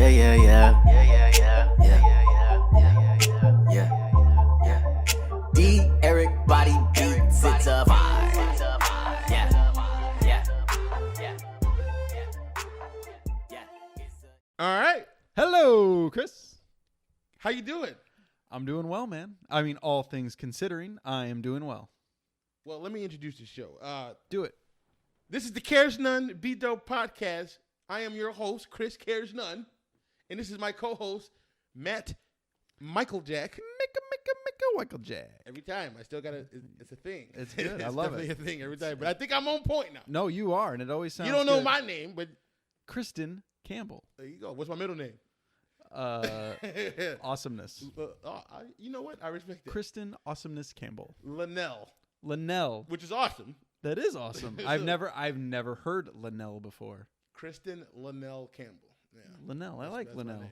Yeah, yeah, yeah. Yeah, yeah, yeah. Yeah, yeah, yeah. Yeah, yeah. D. Eric Body Beats. It's a vibe. Yeah. Yeah. Yeah. Yeah. All right. Hello, Chris. How you doing? I'm doing well, man. I mean, all things considering, I am doing well. Well, let me introduce the show. Do it. This is the Caresnone Be Dope podcast. I am your host, Chris Caresnone, and this is my co-host, Matt Michael Jack. Michael Jack. Every time, I still got to. It's a thing. It's good. I It's love definitely it. a thing every time. But I think I'm on point now. No, you are, and it always sounds You don't know good. my name, but Kristen Campbell. there you go. What's my middle name? Awesomeness. You know what? I respect it. Kristen Awesomeness Campbell. Linnell, Linnell. which is awesome. That is awesome. I've never heard Linnell before. Kristen Linnell Campbell. Yeah. Linnell. I like That's my Linnell. name.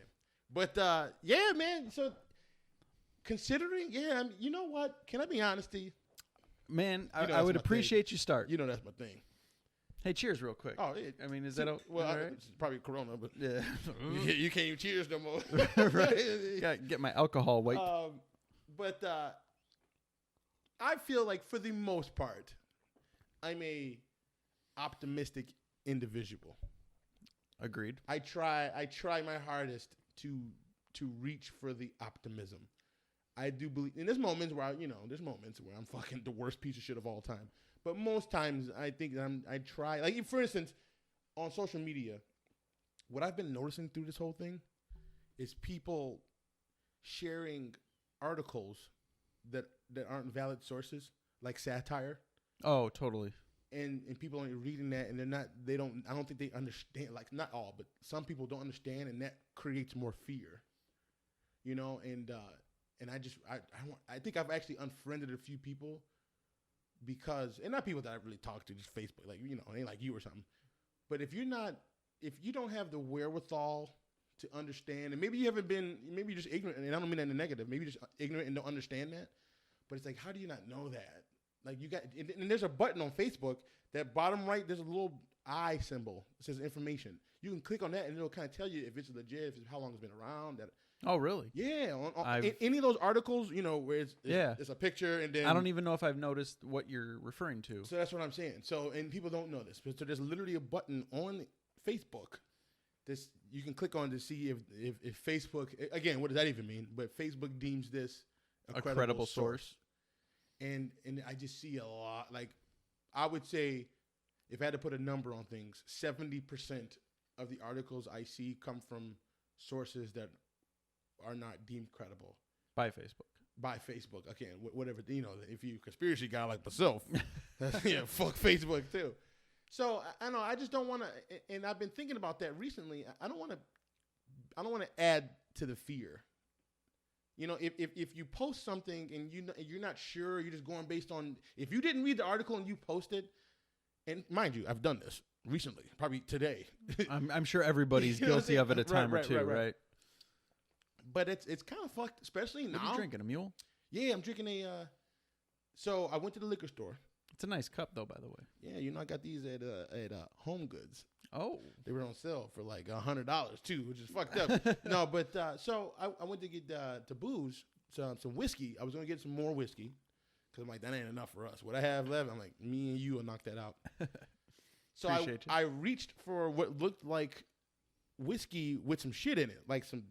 But yeah, man. So considering, you know what? Can I be honest to you? Man, You know I that's would my appreciate you start. You know that's my thing. Hey, cheers real quick. Oh, I mean, is that all well? right? It's probably Corona, but Yeah. you can't even cheers no more. Right. Gotta get my alcohol wipe. But I feel like for the most part, I'm a optimistic individual. Agreed. I try my hardest to reach for the optimism. I do believe, and there's moments where I'm fucking the worst piece of shit of all time. But most times I think I try, like for instance, on social media, what I've been noticing through this whole thing is people sharing articles that aren't valid sources, like satire. Oh, totally. And people are reading that, and I don't think they understand, like not all, but some people don't understand, and that creates more fear, and I think I've actually unfriended a few people because, and not people that I really talk to, just Facebook, like, it ain't like you or something. But if you don't have the wherewithal to understand, and maybe you're just ignorant, and I don't mean that in a negative, maybe you're just ignorant and don't understand that, but it's like, how do you not know that? Like and there's a button on Facebook, that bottom right, there's a little eye symbol. It says information. You can click on that and it'll kind of tell you if it's legit, how long it's been around. Oh, really? Yeah. On any of those articles, where it's a picture and then. I don't even know if I've noticed what you're referring to. So that's what I'm saying. So, and people don't know this. So there's literally a button on Facebook. You can click on to see if Facebook, again, what does that even mean? But Facebook deems this a credible source. And I just see a lot. Like, I would say, if I had to put a number on things, 70% of the articles I see come from sources that are not deemed credible. By Facebook. Again, whatever, if you're a conspiracy guy like myself, fuck Facebook too. So, I know, I just don't want to, and I've been thinking about that recently. I don't want to add to the fear. If you post something and you're not sure, you're just going based on, if you didn't read the article and you posted, and mind you, I've done this recently, probably today. I'm sure everybody's guilty of it a time or two, right? But it's kind of fucked, especially now. What are you drinking, a mule? Yeah, I'm drinking so I went to the liquor store. It's a nice cup, though, by the way. Yeah, I got these at Home Goods. Oh. They were on sale for like $100 too, which is fucked up. No, but so I went to get to booze, some whiskey. I was going to get some more whiskey because I'm like, that ain't enough for us. What I have left, I'm like, me and you will knock that out. So I reached for what looked like whiskey with some shit in it, like some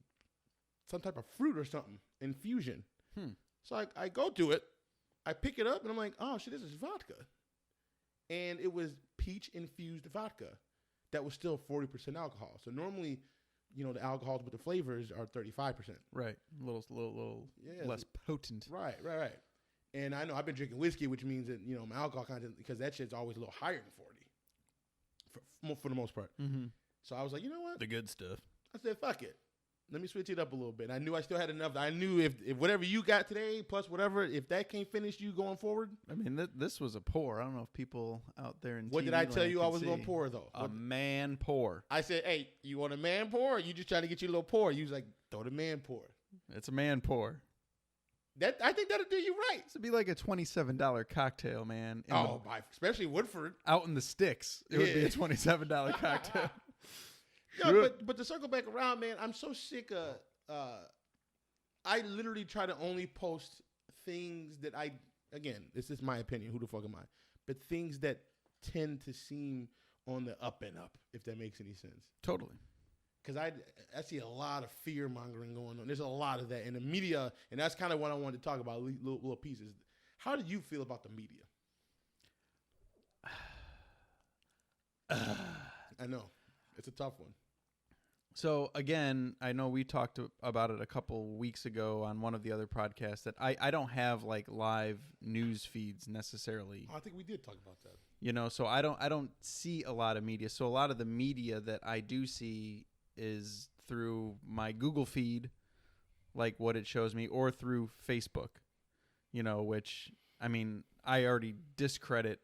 type of fruit or something, infusion. So I go to it. I pick it up, and I'm like, oh, shit, this is vodka. And it was peach-infused vodka that was still 40% alcohol. So normally, the alcohols with the flavors are 35%. Right. A little less potent. Right. And I know I've been drinking whiskey, which means that, my alcohol content, because that shit's always a little higher than 40 for the most part. Mm-hmm. So I was like, you know what? The good stuff. I said, fuck it. Let me switch it up a little bit. I knew I still had enough. I knew if whatever you got today, plus whatever, if that can't finish you going forward. I mean, this was a pour. I don't know if people out there in What TV did I tell you I was going going to pour, though? A man pour. I said, hey, you want a man pour, or you just trying to get you a little pour? You was like, throw the man pour. It's a man pour. I think that'll do you right. This would be like a $27 cocktail, man. Especially Woodford. Out in the sticks. It would be a $27 cocktail. No, but to circle back around, man, I'm so sick of. I literally try to only post things that this is my opinion. Who the fuck am I? But things that tend to seem on the up and up, if that makes any sense. Totally. Because I see a lot of fear mongering going on. There's a lot of that in the media, and that's kind of what I wanted to talk about. Little pieces. How do you feel about the media? I know it's a tough one. So again, I know we talked about it a couple weeks ago on one of the other podcasts that I don't have like live news feeds necessarily. I think we did talk about that. You know, so I don't see a lot of media. So a lot of the media that I do see is through my Google feed, like what it shows me, or through Facebook. You know, which I mean, I already discredit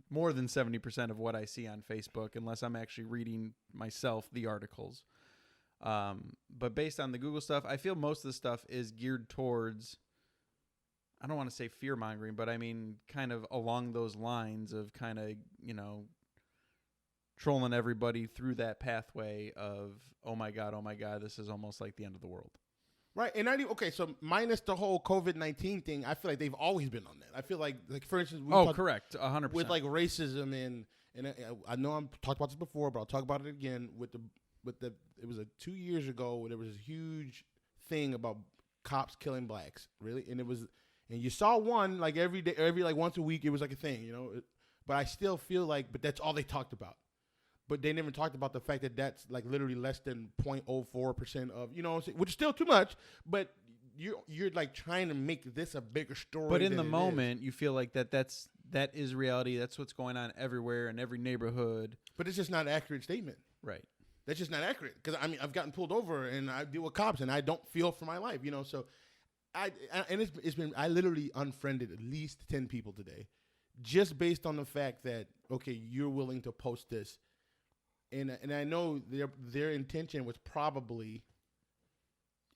more than 70% of what I see on Facebook, unless I'm actually reading myself the articles. But based on the Google stuff, I feel most of the stuff is geared towards, I don't want to say fear mongering, but I mean kind of along those lines of kind of, you know, trolling everybody through that pathway of, oh my God, this is almost like the end of the world. Right, and so minus the whole COVID-19 thing, I feel like they've always been on that. I feel like for instance, correct, 100%. With like racism and I know I've talked about this before, but I'll talk about it again with the it was 2 years ago where there was a huge thing about cops killing blacks, really, and you saw one like every day, like once a week, it was like a thing, you know. But I still feel like, but that's all they talked about. But they never talked about the fact that that's like literally less than 0.04% of, you know, which is still too much. But you're like trying to make this a bigger story. But in the moment, you feel like that is reality. That's what's going on everywhere in every neighborhood. But it's just not an accurate statement. Right. That's just not accurate. Because I mean, I've gotten pulled over and I deal with cops and I don't feel for my life, you know. So I literally unfriended at least 10 people today, just based on the fact that okay, you're willing to post this. And I know their intention was probably,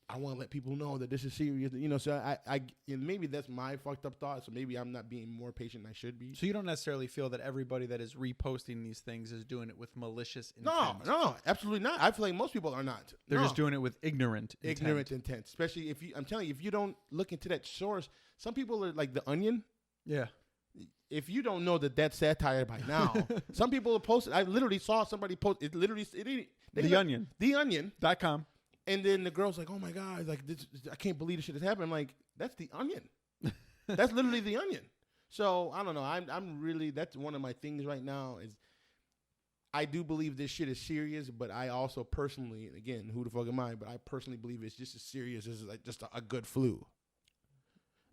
I want to let people know that this is serious, you know. So I and maybe that's my fucked up thought. So maybe I'm not being more patient than I should be. So you don't necessarily feel that everybody that is reposting these things is doing it with malicious intent? No, absolutely not. I feel like most people are not. They're just doing it with ignorant intent. Especially I'm telling you, if you don't look into that source, some people are like The Onion. Yeah. If you don't know that that's satire by now, some people have posted. I literally saw somebody post it. Literally, TheOnion.com. And then the girl's like, "Oh my God, like this, I can't believe this shit has happened." I'm like, "That's The Onion. That's literally The Onion." So I don't know. I'm really, that's one of my things right now is I do believe this shit is serious, but I also personally, again, who the fuck am I? But I personally believe it's just as serious as like just a good flu.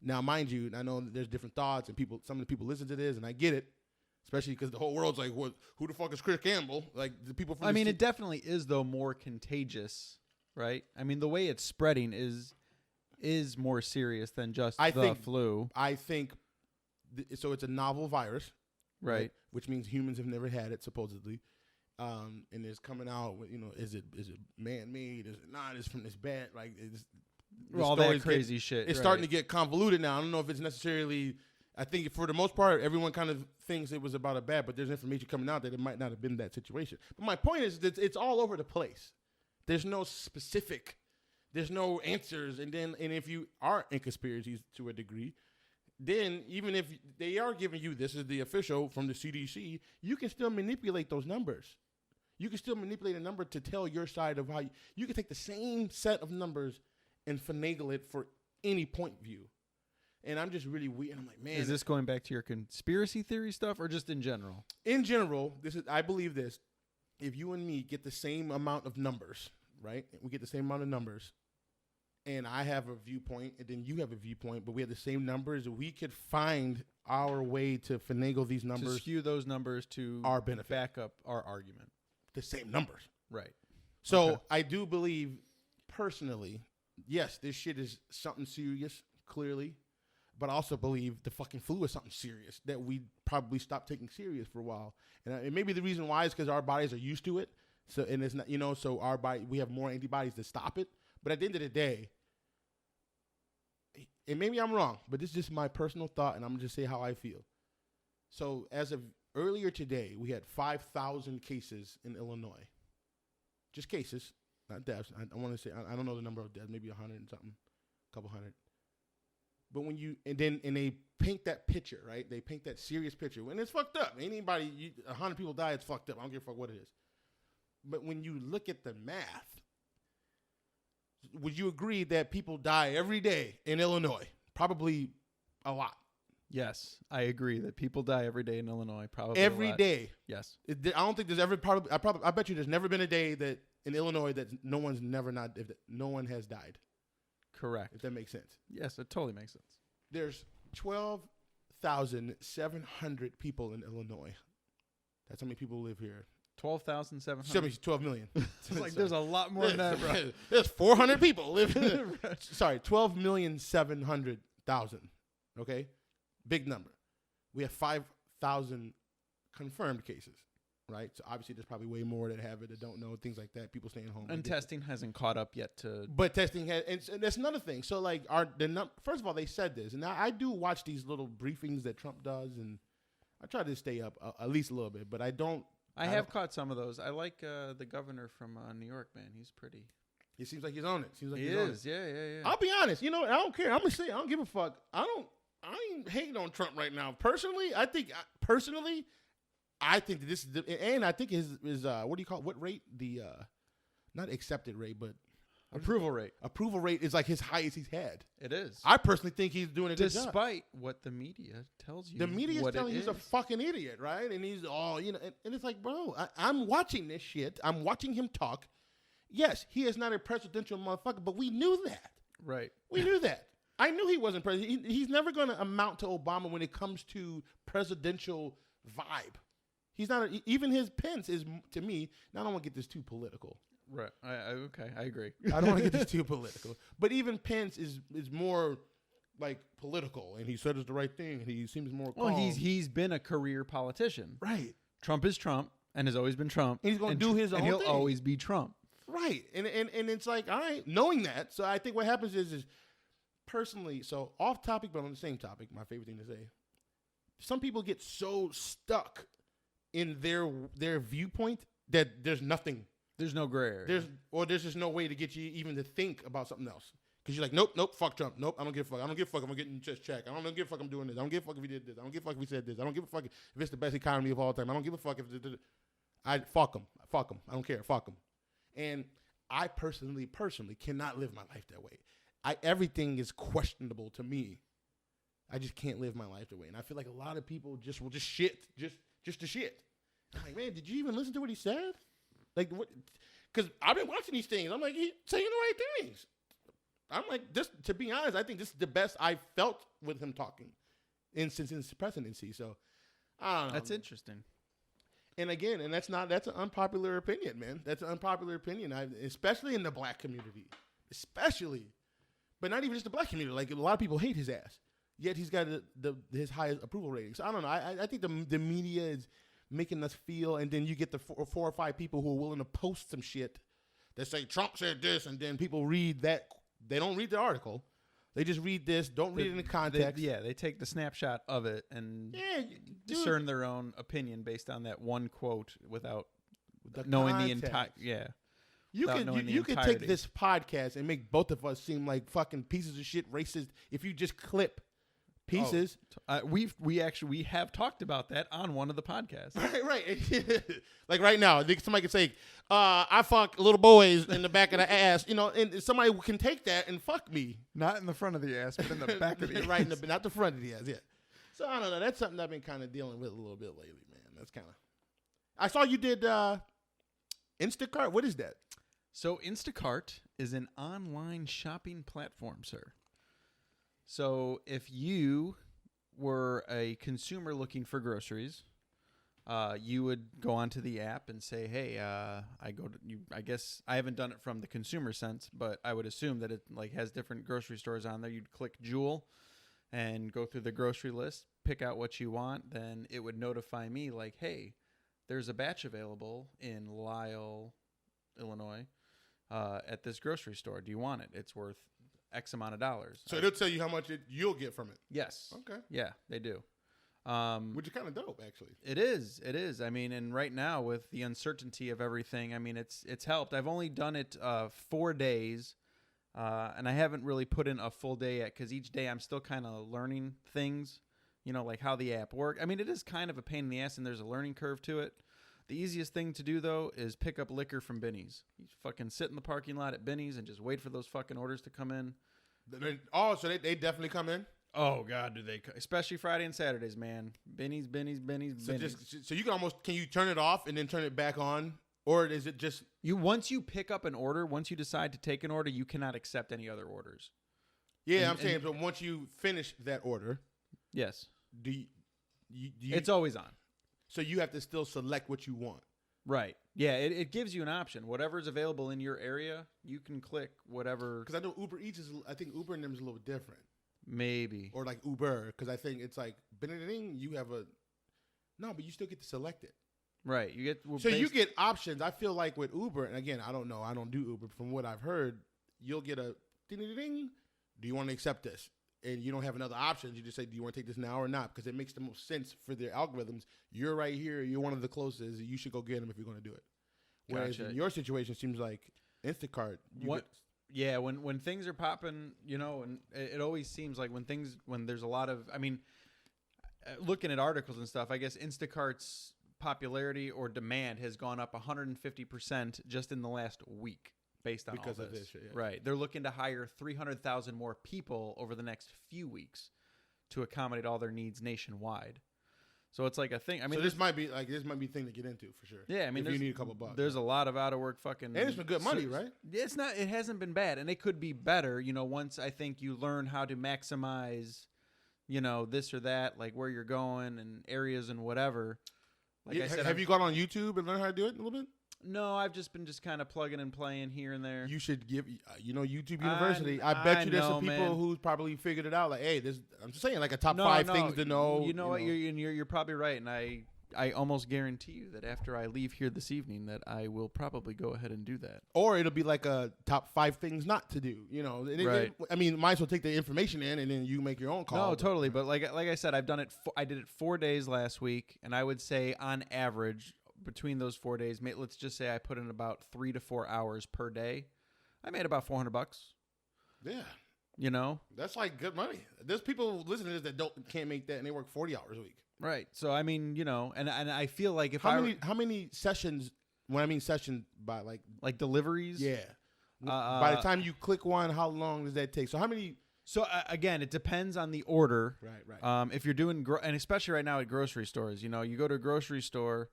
Now, mind you, I know that there's different thoughts, and some of the people listen to this, and I get it, especially because the whole world's like, who the fuck is Chris Campbell? Like, the people from it definitely is, though, more contagious, right? I mean, the way it's spreading is more serious than just the flu. I think, so it's a novel virus. Right. Which means humans have never had it, supposedly. And it's coming out, you know, is it man-made? Is it not? It's from this bad, like, all that crazy shit. It's starting to get convoluted now. I don't know if it's necessarily. I think for the most part, everyone kind of thinks it was about a bat, but there's information coming out that it might not have been that situation. But my point is that it's all over the place. There's no specific. There's no answers. And if you are in conspiracies to a degree, then even if they are giving you this is the official from the CDC, you can still manipulate those numbers. You can still manipulate a number to tell your side of how you can take the same set of numbers and finagle it for any point view. And I'm just really weird. I'm like, man. Is this going back to your conspiracy theory stuff or just in general? In general, I believe this. If you and me get the same amount of numbers, right? We get the same amount of numbers, and I have a viewpoint, and then you have a viewpoint, but we have the same numbers, we could find our way to finagle these numbers. To skew those numbers to our benefit. Back up our argument. The same numbers. Right. So okay. I do believe, personally, yes, this shit is something serious, clearly. But I also believe the fucking flu is something serious that we probably stopped taking serious for a while. And maybe the reason why is because our bodies are used to it. So, and it's not, you know, so we have more antibodies to stop it. But at the end of the day, and maybe I'm wrong, but this is just my personal thought, and I'm going to just say how I feel. So as of earlier today, we had 5,000 cases in Illinois. just cases, not deaths. I want to say I don't know the number of deaths, maybe 100 and something, a couple hundred. But when they paint that picture, right? They paint that serious picture, and it's fucked up. 100 people die, it's fucked up. I don't give a fuck what it is. But when you look at the math, would you agree that people die every day in Illinois? Probably a lot. Yes, I agree that people die every day in Illinois. Probably Every a lot. day. Yes. I don't think there's ever I bet you there's never been a day that in Illinois that no one has died. Correct. If that makes sense. Yes, it totally makes sense. There's 12,700 people in Illinois. That's how many people live here. 12,700. 12 million. It's like there's a lot more than that, bro. There's 400 people living. Sorry, 12,700,000. Okay, big number. We have 5,000 confirmed cases, right? So obviously, there's probably way more that have it that don't know, things like that. People staying home. And testing hasn't caught up yet to. But testing has, and that's another thing. So like, first of all, they said this, and I do watch these little briefings that Trump does, and I try to stay up at least a little bit, but I don't. I have caught some of those. I like the governor from New York, man. He's pretty. He seems like he's on it. Seems like He he's on is. it. Yeah. I'll be honest. You know, I don't care. I'm gonna say I don't give a fuck. I ain't hating on Trump right now. Personally, I think that this is and I think his what do you call it? What rate? The not accepted rate, but Approval rate. Approval rate is like his highest he's had. It is. I personally think he's doing a good job. Despite what the media tells you. The media is telling you he's a is. fucking idiot, right? And he's all, and it's like, bro, I'm watching this shit. I'm watching him talk. Yes, he is not a presidential motherfucker, but we knew that. Right. We knew that. I knew he wasn't president. He's never going to amount to Obama when it comes to presidential vibe. He's not. Even his Pence is, to me, now I don't want to get this too political. Right. Okay. I agree. I don't want to get this too political. But even Pence is more like political, and he said it's the right thing, and he seems more calm. Well, he's been a career politician. Right. Trump is Trump and has always been Trump. And he's going to do his own thing. And he'll thing. always be Trump. Right. And it's like, all right, knowing that. So I think what happens is personally, so off topic, but on the same topic, my favorite thing to say, some people get so stuck in their viewpoint that there's nothing. There's no gray area. There's just no way to get you even to think about something else. Because you're like, nope, fuck Trump. Nope, I don't give a fuck. I don't give a fuck if I'm getting just check. I don't give a fuck I'm doing this. I don't give a fuck if he did this. I don't give a fuck if he said this. I don't give a fuck if it's the best economy of all time. I don't give a fuck if I fuck him. Fuck him. I don't care. Fuck him. And I personally cannot live my life that way. Everything is questionable to me. I just can't live my life that way. And I feel like a lot of people will just shit, just to shit. I'm like, man, did you even listen to what he said? Like, what? Because I've been watching these things. I'm like, he's saying the right things. I'm like, this. To be honest, I think this is the best I felt with him talking since his presidency. So, I don't know. That's interesting. And again, that's an unpopular opinion, man. That's an unpopular opinion, especially in the black community, but not even just the black community. Like a lot of people hate his ass, yet he's got his highest approval rating. So I don't know. I think the media is making us feel, and then you get the four or five people who are willing to post some shit that say Trump said this, and then people read that. They don't read the article. They just read this, don't read it in the context. They take the snapshot of it and discern their own opinion based on that one quote without knowing the entire. Yeah. You could take this podcast and make both of us seem like fucking pieces of shit racist if you just clip pieces. We have talked about that on one of the podcasts. Right. Like right now, I think somebody could say, I fuck little boys in the back of the ass, and somebody can take that and fuck me. Not in the front of the ass, but in the back of the ass. Right, not the front of the ass, yeah. So I don't know. That's something I've been kind of dealing with a little bit lately, man. That's kind of. I saw you did Instacart. What is that? So Instacart is an online shopping platform, sir. So if you were a consumer looking for groceries, you would go onto the app and say, "Hey, I guess I haven't done it from the consumer sense, but I would assume that it has different grocery stores on there. You'd click Jewel and go through the grocery list, pick out what you want. Then it would notify me like, "Hey, there's a batch available in Lisle, Illinois, at this grocery store. Do you want it? It's worth X amount of dollars." So it'll tell you how much you'll get from it. Yes. Okay. Yeah, they do. Which is kind of dope, actually. It is. It is. I mean, and right now with the uncertainty of everything, I mean, it's helped. I've only done it 4 days, and I haven't really put in a full day yet because each day I'm still kind of learning things, like how the app works. I mean, it is kind of a pain in the ass, and there's a learning curve to it. The easiest thing to do, though, is pick up liquor from Binny's. You fucking sit in the parking lot at Binny's and just wait for those fucking orders to come in. So they definitely come in? Oh, God, do they? Especially Friday and Saturdays, man. Binny's. So you can you turn it off and then turn it back on? Or is it just... Once you pick up an order, once you decide to take an order, you cannot accept any other orders. Yeah, I'm saying, but once you finish that order... Yes. Do you... It's always on. So you have to still select what you want. Right. Yeah, it gives you an option. Whatever's available in your area, you can click whatever. Because I know Uber Eats I think Uber and them is a little different. Maybe. Or like Uber, because I think it's like, you have a... No, but you still get to select it. Right. You get... You get options. I feel like with Uber, and again, I don't know. I don't do Uber. From what I've heard, you'll get a ding-ding-ding. Do you want to accept this? And you don't have another option. You just say, do you want to take this now or not? Because it makes the most sense for their algorithms. You're right here. You're one of the closest. You should go get them if you're going to do it. Whereas in your situation, it seems like Instacart. Yeah, when things are popping, and it always seems like when there's a lot of, I mean, looking at articles and stuff, I guess Instacart's popularity or demand has gone up 150% just in the last week based on because all of this. this shit, yeah. Right. They're looking to hire 300,000 more people over the next few weeks to accommodate all their needs nationwide. So it's like a thing. I mean, so this might be a thing to get into for sure. Yeah, I mean, if you need a couple bucks, there's a lot of out of work fucking. And it's been good money, right? It's not. It hasn't been bad, and it could be better. Once I think you learn how to maximize, this or that, like where you're going and areas and whatever. Like I said, have you gone on YouTube and learned how to do it a little bit? No, I've just been kind of plugging and playing here and there. You should give, YouTube University. I bet you there's some people who's probably figured it out. Like, hey, I'm just saying, like a top 5 things to know. You know what? You're probably right, and I almost guarantee you that after I leave here this evening, that I will probably go ahead and do that. Or it'll be like a top 5 things not to do. Right. I mean, might as well take the information in and then you make your own call. No, totally. But like I said, I've done it. I did it 4 days last week, and I would say on average, between those 4 days, let's just say I put in about 3 to 4 hours per day. I made about $400. Yeah. That's like good money. There's people listening to this that can't make that, and they work 40 hours a week. Right. So I mean, and I feel like if how many sessions? When I mean sessions, by like deliveries. Yeah. By the time you click one, how long does that take? So how many? So again, it depends on the order. Right. If you're doing and especially right now at grocery stores, you go to a grocery store.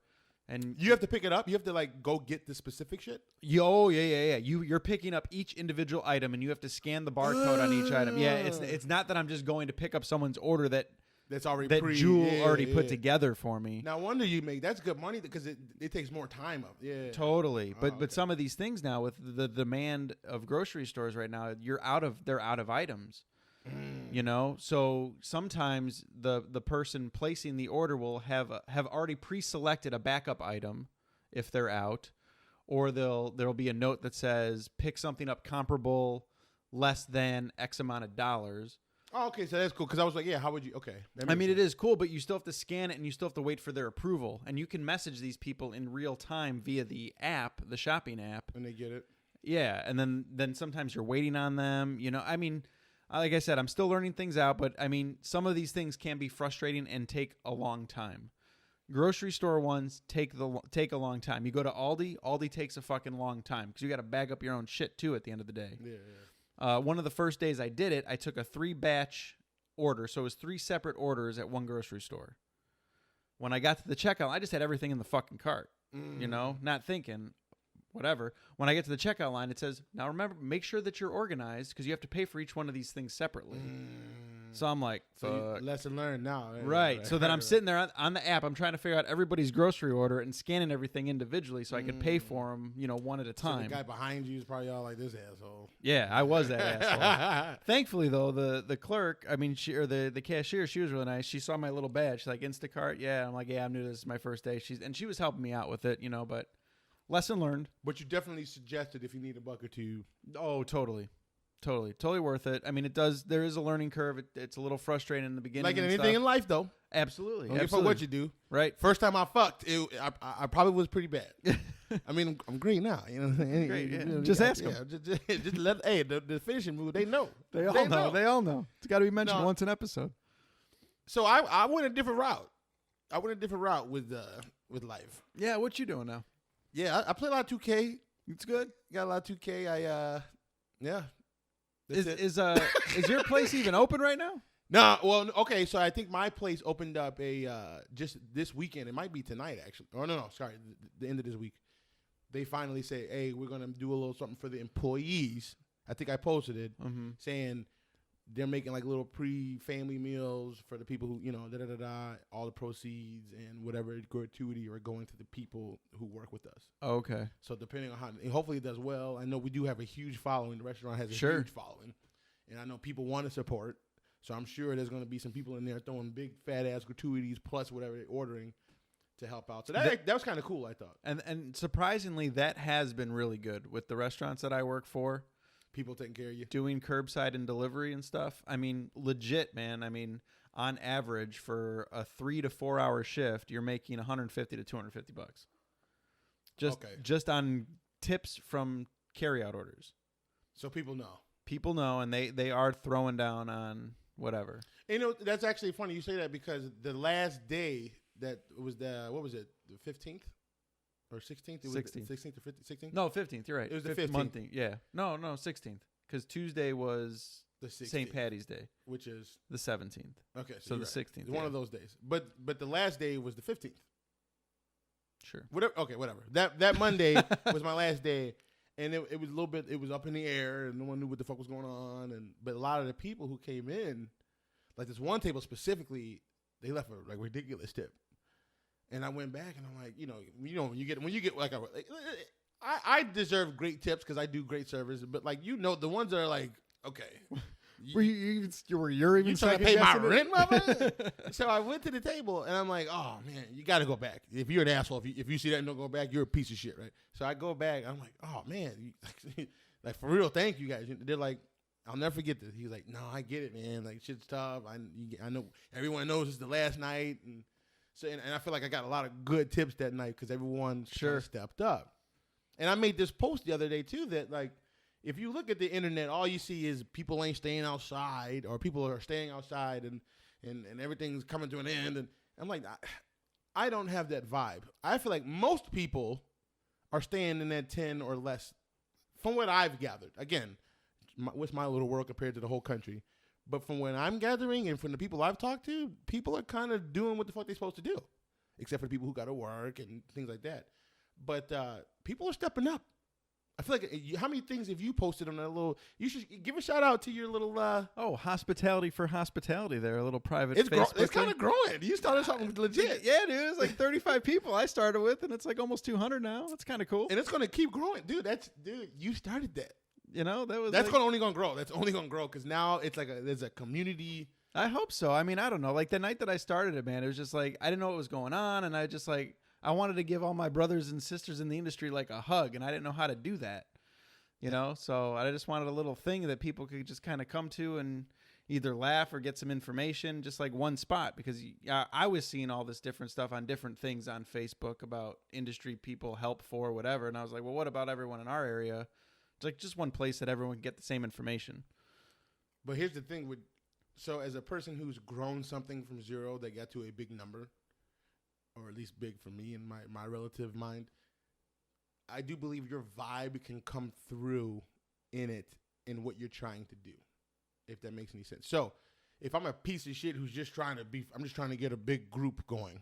And you have to pick it up. You have to go get the specific shit. Yeah. You're picking up each individual item, and you have to scan the barcode on each item. Yeah, it's not that I'm just going to pick up someone's order that's already Jewel already put together for me. No wonder that's good money because it takes more time up. Yeah, totally. But some of these things now with the demand of grocery stores right now, they're out of items. So sometimes the person placing the order will have already pre-selected a backup item if they're out, or there'll be a note that says pick something up comparable less than X amount of dollars. Oh, okay, so that's cool because I was like, yeah, how would you? Okay, I mean, it is cool, but you still have to scan it and you still have to wait for their approval, and you can message these people in real time via the app, the shopping app, and they get it. Yeah, and then sometimes you're waiting on them. I mean. Like I said, I'm still learning things out, but I mean, some of these things can be frustrating and take a long time. Grocery store ones take a long time. You go to Aldi takes a fucking long time because you got to bag up your own shit too at the end of the day. Yeah. One of the first days I did it, I took a 3-batch order, so it was 3 separate orders at one grocery store. When I got to the checkout, I just had everything in the fucking cart, not thinking. Whatever. When I get to the checkout line, it says, now remember, make sure that you're organized because you have to pay for each one of these things separately. So I'm like, fuck. Lesson learned now. Right. So then I'm sitting there on the app. I'm trying to figure out everybody's grocery order and scanning everything individually so I could pay for them, one at a time. So the guy behind you is probably all like this asshole. Yeah, I was that asshole. Thankfully, though, the clerk, the cashier, she was really nice. She saw my little badge. She's like, Instacart? Yeah. I'm like, yeah, I'm new to this. Is my first day. She was helping me out with it, but... Lesson learned. But you definitely suggested if you need a buck or two. Oh, totally. Totally worth it. I mean, there is a learning curve. It's a little frustrating in the beginning. Like in and anything stuff. in life, though. Absolutely. Don't give a fuck what you do. Right. First time I fucked, I probably was pretty bad. I mean, I'm green now. You know what I'm saying? Great, yeah. You know, Just ask yeah, just let. Hey, the finishing move. They know. They all know. They all know. It's got to be mentioned No. once an episode. So I went a different route. With life. Yeah. What you doing now? Yeah, I play a lot of 2K. It's good. Got a lot of 2K. Yeah. Is your place even open right now? No, well, okay. So I think my place opened up just this weekend. It might be tonight, actually. Oh no, sorry, the end of this week. They finally say, "Hey, we're gonna do a little something for the employees." I think I posted it saying they're making like little pre-family meals for the people who all the proceeds and whatever gratuity are going to the people who work with us. Oh, okay. So depending on how, and hopefully it does well. I know we do have a huge following. The restaurant has a huge following, and I know people want to support. So I'm sure there's going to be some people in there throwing big fat ass gratuities plus whatever they're ordering to help out. So that was kind of cool, I thought. And surprisingly, that has been really good with the restaurants that I work for. People taking care of you. Doing curbside and delivery and stuff. I mean, legit, man. I mean, on average for a 3 to 4 hour shift, you're making $150 to $250. Just on tips from carryout orders. So people know. People know, and they are throwing down on whatever. You know, that's actually funny you say that because the last day that was the 15th or 16th? 16th. 16th or 16th? No, 15th. You're right. It was the 15th 15th. Month, yeah. No, 16th. Because Tuesday was The 16th, St. Patty's Day, which is the 17th. okay. So the you're right. 16th. It's one of those days. But the last day was the 15th. Sure. Whatever. That Monday was my last day, and it was a little bit. It was up in the air, and no one knew what the fuck was going on. But a lot of the people who came in, like this one table specifically, they left a like ridiculous tip. And I went back and I'm like, when you get like I deserve great tips because I do great service, but like the ones that are like, okay, Were you even trying to pay my second-guessing rent, it? motherfucker? So I went to the table and I'm like, oh man, you got to go back. If you're an asshole, if you see that and don't go back, you're a piece of shit, right? So I go back. I'm like, oh man, like for real, thank you guys. They're like, I'll never forget this. He's like, no, I get it, man. Like shit's tough. I know everyone knows it's the last night, and so and I feel like I got a lot of good tips that night because everyone stepped up. And I made this post the other day too that like, if you look at the internet, all you see is people ain't staying outside or people are staying outside and everything's coming to an end. And I'm like, I don't have that vibe. I feel like most people are staying in that 10 or less from what I've gathered. Again, what's my little world compared to the whole country? But from what I'm gathering and from the people I've talked to, people are kind of doing what the fuck they're supposed to do, except for the people who got to work and things like that. But people are stepping up. I feel like how many things have you posted on that little? You should give a shout out to your little. Hospitality for hospitality. There, a little private. It's Facebook kind of growing. You started something legit. Yeah, dude. It's like 35 people I started with, and it's like almost 200 now. That's kind of cool. And it's gonna keep growing, dude. You started that. That's only gonna grow. That's only gonna grow because now it's like there's a community. I hope so. I mean, I don't know. Like the night that I started it, man, it was just like I didn't know what was going on, and I just like I wanted to give all my brothers and sisters in the industry like a hug, and I didn't know how to do that. So I just wanted a little thing that people could just kind of come to and either laugh or get some information, just like one spot. Because I was seeing all this different stuff on different things on Facebook about industry people help for whatever. And I was like, well, what about everyone in our area? It's like just one place that everyone can get the same information. But here's the thing so as a person who's grown something from zero that got to a big number, or at least big for me in my relative mind, I do believe your vibe can come through in what you're trying to do, if that makes any sense. So if I'm a piece of shit who's just trying to get a big group going,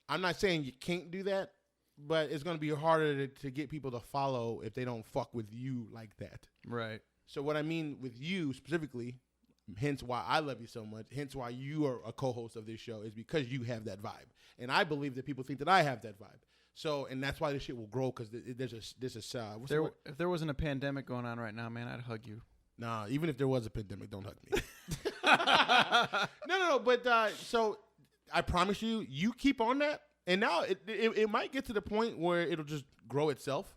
I'm not saying you can't do that, but it's going to be harder to get people to follow if they don't fuck with you like that. Right. So what I mean with you specifically, hence why I love you so much, hence why you are a co-host of this show, is because you have that vibe. And I believe that people think that I have that vibe. So, and that's why this shit will grow because if there wasn't a pandemic going on right now, man, I'd hug you. Nah, even if there was a pandemic, don't hug me. No. But so I promise you keep on that. And now it might get to the point where it'll just grow itself.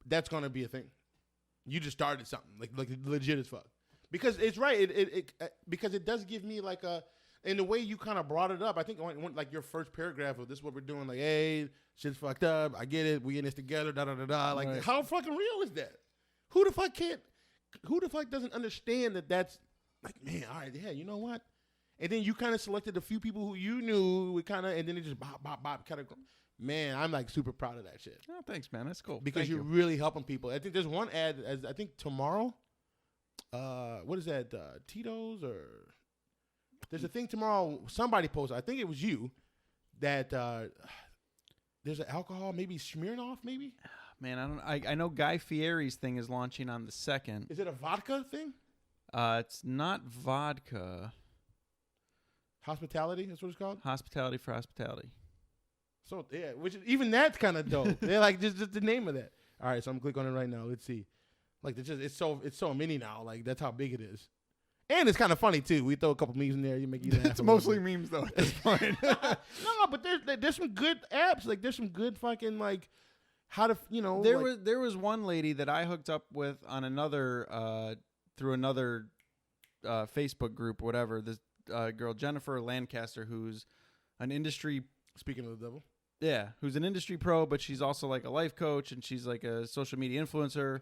That's going to be a thing. You just started something like legit as fuck. Because it's right. Because it does give me like a. And the way you kind of brought it up, I think when like your first paragraph of this is what we're doing, like, hey, shit's fucked up. I get it. We in this together. Da da da da. Like, Right. how fucking real is that? Who the fuck doesn't understand that that's like, man, all right, yeah, you know what? And then you kind of selected a few people who you knew would kind of, and then it just bop, kind of. Man, I'm like super proud of that shit. Oh, thanks, man. That's cool. Because Thank you're really helping people. I think there's one ad, I think tomorrow. What is that? Tito's or. There's a thing tomorrow. Somebody posted. I think it was you. That there's an alcohol, maybe Smirnoff, maybe. Man, I know Guy Fieri's thing is launching on the 2nd. Is it a vodka thing? It's not vodka. Hospitality. That's what it's called. Hospitality for hospitality. So yeah, which even that's kind of dope. They're like just the name of that. All right, so I'm clicking on it right now. Let's see. Like it's so many now. Like that's how big it is. And it's kind of funny too. We throw a couple memes in there. You make you laugh. It's mostly memes though at this point. No, but there's some good apps. Like there's some good fucking like how to There was one lady that I hooked up with on another through another Facebook group or whatever. This girl Jennifer Lancaster, who's an industry. Speaking of the devil. Yeah, who's an industry pro, but she's also like a life coach and she's like a social media influencer.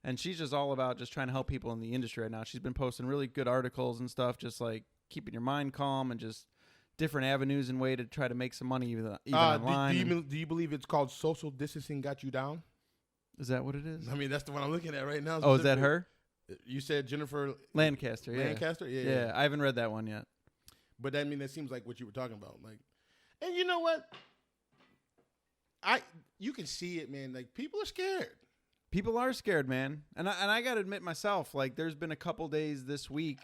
And she's just all about just trying to help people in the industry right now. She's been posting really good articles and stuff, just like keeping your mind calm and just different avenues and way to try to make some money even online. Do you believe it's called social distancing got you down? Is that what it is? I mean, that's the one I'm looking at right now. Oh, is that her? You said Jennifer Lancaster, yeah. Lancaster? Yeah, I haven't read that one yet. But I mean, that seems like what you were talking about. Like, and you know what? You can see it, man. Like, people are scared. People are scared, man. And I got to admit myself, like there's been a couple days this week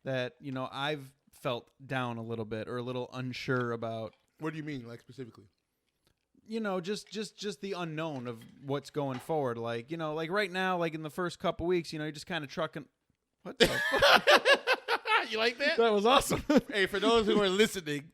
that, you know, I've felt down a little bit or a little unsure about. What do you mean, like specifically? You know, just the unknown of what's going forward. Like, you know, like right now, like in the first couple weeks, you know, you're just kind of trucking. What the fuck? You like that? That was awesome. Hey, for those who are listening,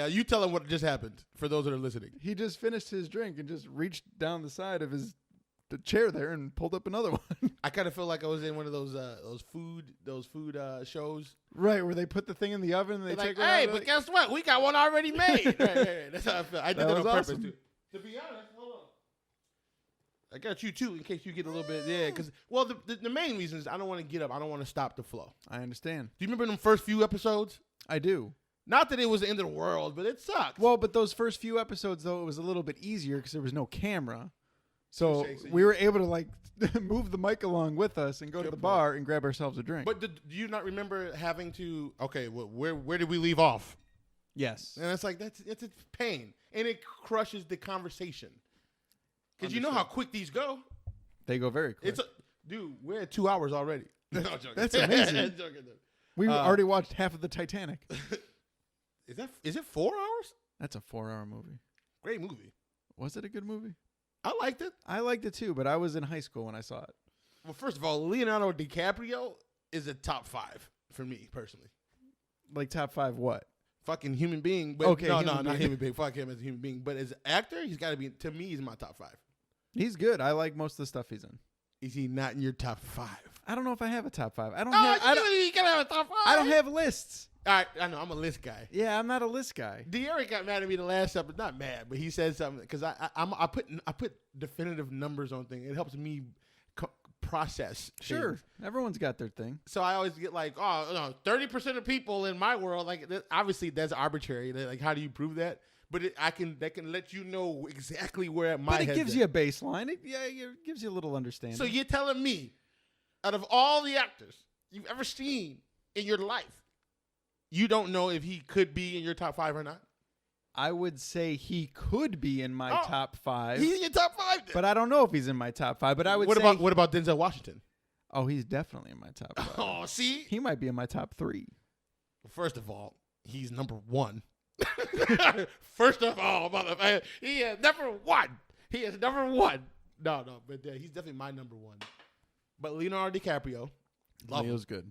you tell them what just happened. For those that are listening. He just finished his drink and just reached down the side of the chair there and pulled up another one. I kind of feel like I was in one of those food shows. Right, where they put the thing in the oven and they like, take it hey, out. but guess what? We got one already made. right. That's how I feel. I did that on purpose, awesome. too. To be honest, hold on. I got you, too, in case you get a little bit, yeah. Because, well, the main reason is I don't want to get up. I don't want to stop the flow. I understand. Do you remember them first few episodes? I do. Not that it was the end of the world, but it sucked. Well, but those first few episodes, though, it was a little bit easier because there was no camera. So So we were able to, like, move the mic along with us and go to the bar and grab ourselves a drink. But do you not remember having to, okay, well, where did we leave off? Yes. And it's like, it's a pain. And it crushes the conversation. Because you know how quick these go. They go very quick. Dude, we're at 2 hours already. No, I'm joking. That's amazing. I'm joking. We already watched half of the Titanic. Is it 4 hours? That's a 4-hour movie. Great movie. Was it a good movie? I liked it. I liked it too, but I was in high school when I saw it. Well, first of all, Leonardo DiCaprio is a top 5 for me personally. Like top 5 what? Fucking human being. But Okay, not human being. human being. Fuck him as a human being. But as an actor, he's got to be, to me, he's in my top 5. He's good. I like most of the stuff he's in. Is he not in your top 5? I don't know if I have a top 5. I don't you gotta have a top 5. I don't have lists. All right, I know. I'm a list guy. Yeah, I'm not a list guy. De'Eric got mad at me the last episode. Not mad, but he said something because I put definitive numbers on things. It helps me process. Sure, things. everyone's got their thing. So I always get like, 30% of people in my world, like obviously that's arbitrary. Like, how do you prove that? But that can let you know exactly where my head's But it gives at. you a baseline. It gives you a little understanding. So you're telling me, out of all the actors you've ever seen in your life, you don't know if he could be in your top 5 or not? I would say he could be in my top 5. He's in your top 5 then. But I don't know if he's in my top 5. But I would What say about Denzel Washington? Oh, he's definitely in my top 5. Oh, see? He might be in my top 3. First of all, he's number 1. First of all, motherfucker, he is number 1. He is number 1. No, but he's definitely my number 1. But Leonardo DiCaprio, love him. Leo's good.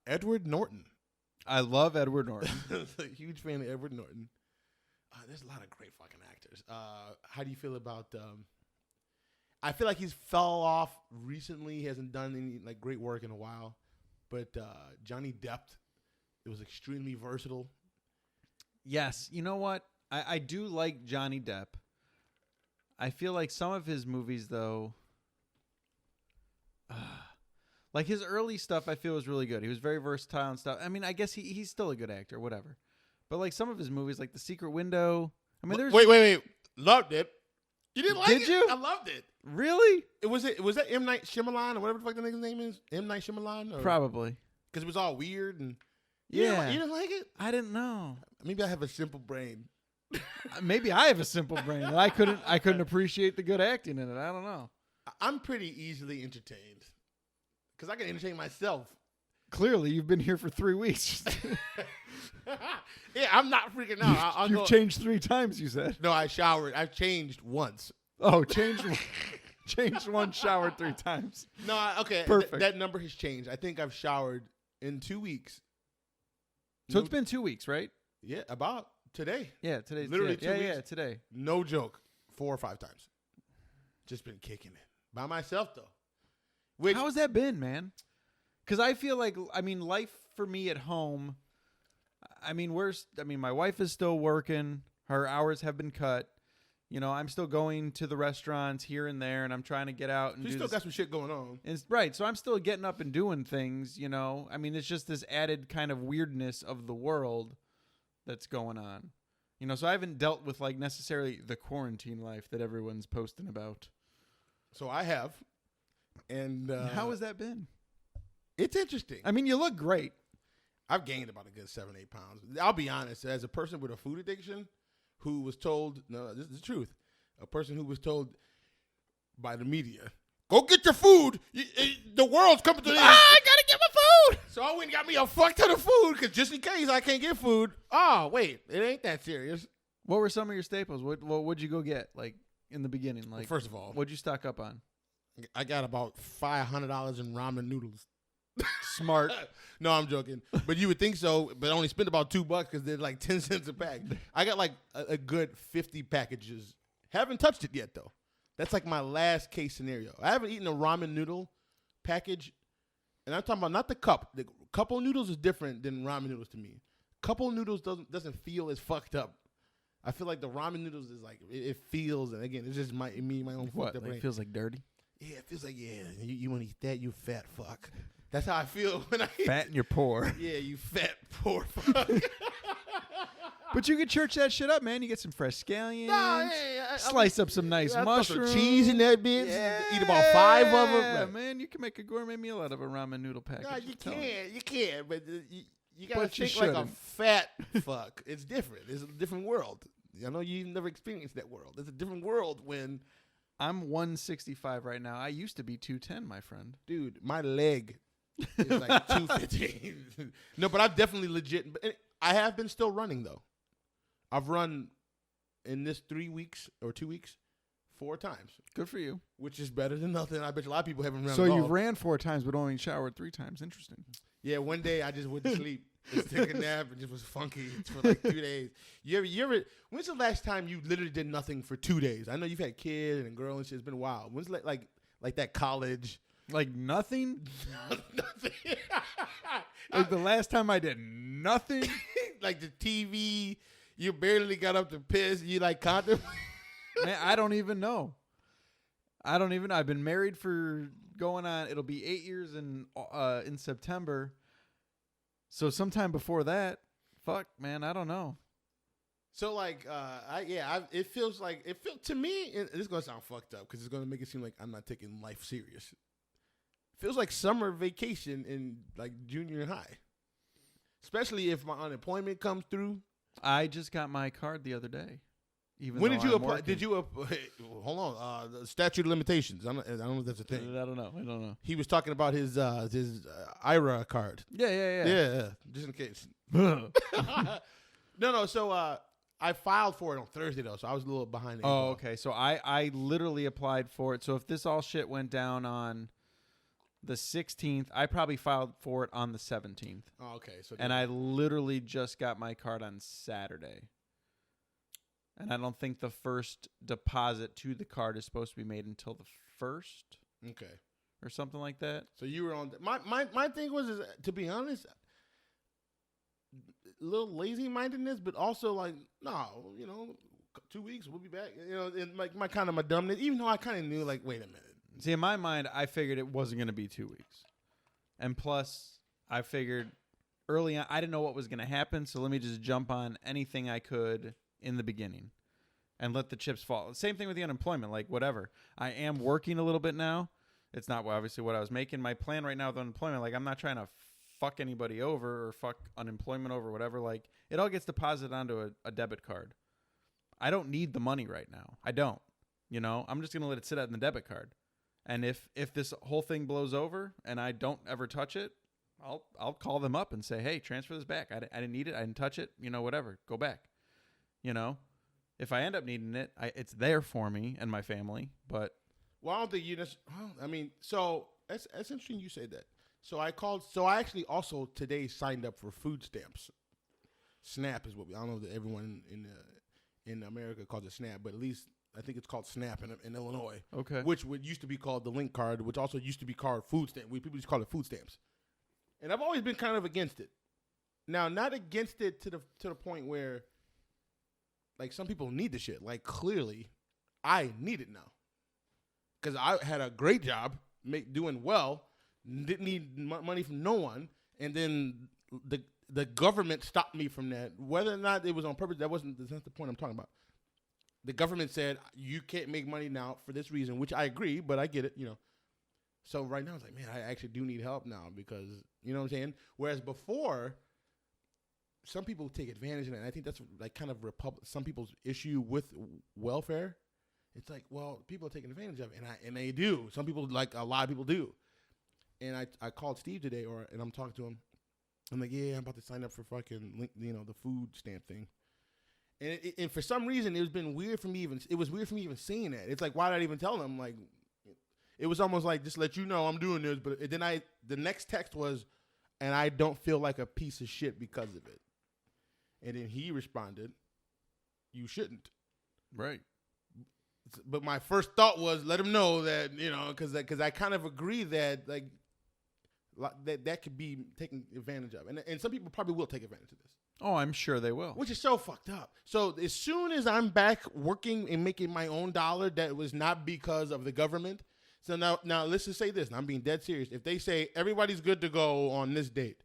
Edward Norton. I love Edward Norton. Huge fan of Edward Norton. There's a lot of great fucking actors. How do you feel about? I feel like he's fell off recently. He hasn't done any like great work in a while. But Johnny Depp, it was extremely versatile. Yes. You know what? I do like Johnny Depp. I feel like some of his movies, though, like his early stuff, I feel was really good. He was very versatile and stuff. I mean, I guess he's still a good actor, whatever. But like some of his movies, like The Secret Window. I mean, there's Wait. Loved it. You didn't like it? Did you? I loved it. Really? Was that M. Night Shyamalan or whatever the fuck the nigga's name is? M. Night Shyamalan? Probably. Because it was all weird and Yeah. You didn't like it? I didn't know. Maybe I have a simple brain. Maybe I have a simple brain. And I couldn't appreciate the good acting in it. I don't know. I'm pretty easily entertained because I can entertain myself. Clearly, you've been here for 3 weeks. Yeah, I'm not freaking out. You've changed 3 times, you said. No, I showered. I've changed once. Oh, changed one, showered 3 times. No, okay. Perfect. That number has changed. I think I've showered in 2 weeks. So it's been 2 weeks, right? Yeah, about today. Yeah, today. Literally 2 weeks. Yeah, today. No joke. 4 or 5 times. Just been kicking it. By myself, though. How has that been, man? Because I feel like, life for me at home, my wife is still working. Her hours have been cut. You know, I'm still going to the restaurants here and there, and I'm trying to get out and you do still this. got some shit going on. Right, so I'm still getting up and doing things, you know. I mean, it's just this added kind of weirdness of the world that's going on. You know, so I haven't dealt with, like, necessarily the quarantine life that everyone's posting about. So I have. And how has that been? It's interesting. I mean, you look great. I've gained about a good 7-8 pounds. I'll be honest, as a person with a food addiction who was told, no, this is the truth, a person who was told by the media, go get your food. The world's coming to the end. I gotta get my food. So I went and got me a fuck ton of food because just in case I can't get food. Oh, wait, it ain't that serious. What were some of your staples? What'd you go get, like, in the beginning? Like, First of all, what'd you stock up on? I got about $500 in ramen noodles. Smart. No, I'm joking. But you would think so, but only spent about $2 because they're like 10 cents a pack. I got like a good 50 packages. Haven't touched it yet, though. That's like my last case scenario. I haven't eaten a ramen noodle package. And I'm talking about not the cup. The couple noodles is different than ramen noodles to me. Couple noodles doesn't feel as fucked up. I feel like the ramen noodles is like, it feels, and again, it's just my own fucked up brain. It feels like dirty? Yeah, it feels like, you want to eat that, you fat fuck. That's how I feel when I eat fat and you're poor. Yeah, you fat poor fuck. But you can church that shit up, man. You get some fresh scallions. Slice up some nice Throw mushrooms. some cheese in that bitch. Yeah, Eat about 5 of them. Yeah, man, you can make a gourmet meal out of a ramen noodle package. No, you can't. But you gotta But you think like a shouldn't. fat fuck. It's different. It's a different world. I know you've never experienced that world. It's a different world when, I'm 165 right now. I used to be 210, my friend. dude, my leg is like 215. No, but I've definitely legit. I have been still running though. I've run in this 3 weeks or 2 weeks 4 times, Good for you. which is better than nothing. I bet you a lot of people haven't run. So at you all. ran 4 times, but only showered 3 times. Interesting. Yeah, one day I just went to sleep, just took a nap, and just was funky for like 2 days. You ever? When's the last time you literally did nothing for 2 days? I know you've had kids and a girl and shit. It's been a while. When's like that college? Like nothing? Nothing. Like the last time I did nothing? Like the TV, you barely got up to piss. You like contemplate. Man, I don't even know. I've been married for going on, it'll be 8 years in September. So sometime before that, fuck, man, I don't know. So like, it feels to me, and this is gonna sound fucked up because it's gonna make it seem like I'm not taking life serious. Feels like summer vacation in like junior high, especially if my unemployment comes through. I just got my card the other day. When did you apply? Did you hold on? The statute of limitations. I don't know if that's a thing. I don't know. He was talking about his IRA card. Yeah. Just in case. No. So I filed for it on Thursday though, so I was a little behind. Oh, okay. So I literally applied for it. So if this all shit went down on the 16th, I probably filed for it on the 17th. Oh, okay. So and I literally just got my card on Saturday. And I don't think the first deposit to the card is supposed to be made until the 1st. Okay. Or something like that. So you were on my thing was, is, to be honest, a little lazy mindedness, but also like, no, 2 weeks we'll be back. And like my dumbness, even though I kind of knew, like, wait a minute. See, in my mind, I figured it wasn't going to be 2 weeks. And plus, I figured early on, I didn't know what was going to happen, so let me just jump on anything I could in the beginning and let the chips fall. Same thing with the unemployment, like whatever. I am working a little bit now. It's not obviously what I was making. My plan right now with unemployment, like I'm not trying to fuck anybody over or fuck unemployment over, whatever. Like it all gets deposited onto a debit card. I don't need the money right now. I don't. I'm just going to let it sit on the debit card. And if this whole thing blows over and I don't ever touch it, I'll call them up and say, hey, transfer this back. I didn't need it. I didn't touch it. Whatever. Go back. If I end up needing it, it's there for me and my family. But I don't think you just. Well, I mean, so that's interesting. You say that. So I called. So I actually also today signed up for food stamps. SNAP is what I don't know that everyone in America calls it SNAP, but at least I think it's called SNAP in Illinois. Okay. Which used to be called the Link Card, which also used to be called food stamp. People just call it food stamps. And I've always been kind of against it. Now, not against it to the point where, like, some people need the shit. Like, clearly, I need it now. Because I had a great job, doing well, didn't need money from no one, and then the government stopped me from that. Whether or not it was on purpose, that's not the point I'm talking about. The government said, you can't make money now for this reason, which I agree, but I get it, So right now, it's like, man, I actually do need help now because, you know what I'm saying? Whereas before, some people take advantage of it, and I think that's like kind of some people's issue with welfare. It's like, well, people are taking advantage of it, and they do. Some people, like a lot of people do. And I called Steve today, and I'm talking to him. I'm like, yeah, I'm about to sign up for fucking, the food stamp thing. And for some reason, it was weird for me even seeing that. It's like, why did I even tell them? Like, it was almost like, just let you know I'm doing this. But then the next text was, and I don't feel like a piece of shit because of it. And then he responded, you shouldn't. Right. But my first thought was, let him know that, because I kind of agree that, like that could be taken advantage of. And some people probably will take advantage of this. Oh, I'm sure they will. Which is so fucked up. So as soon as I'm back working and making my own dollar, that was not because of the government. So now let's just say this, and I'm being dead serious. If they say everybody's good to go on this date,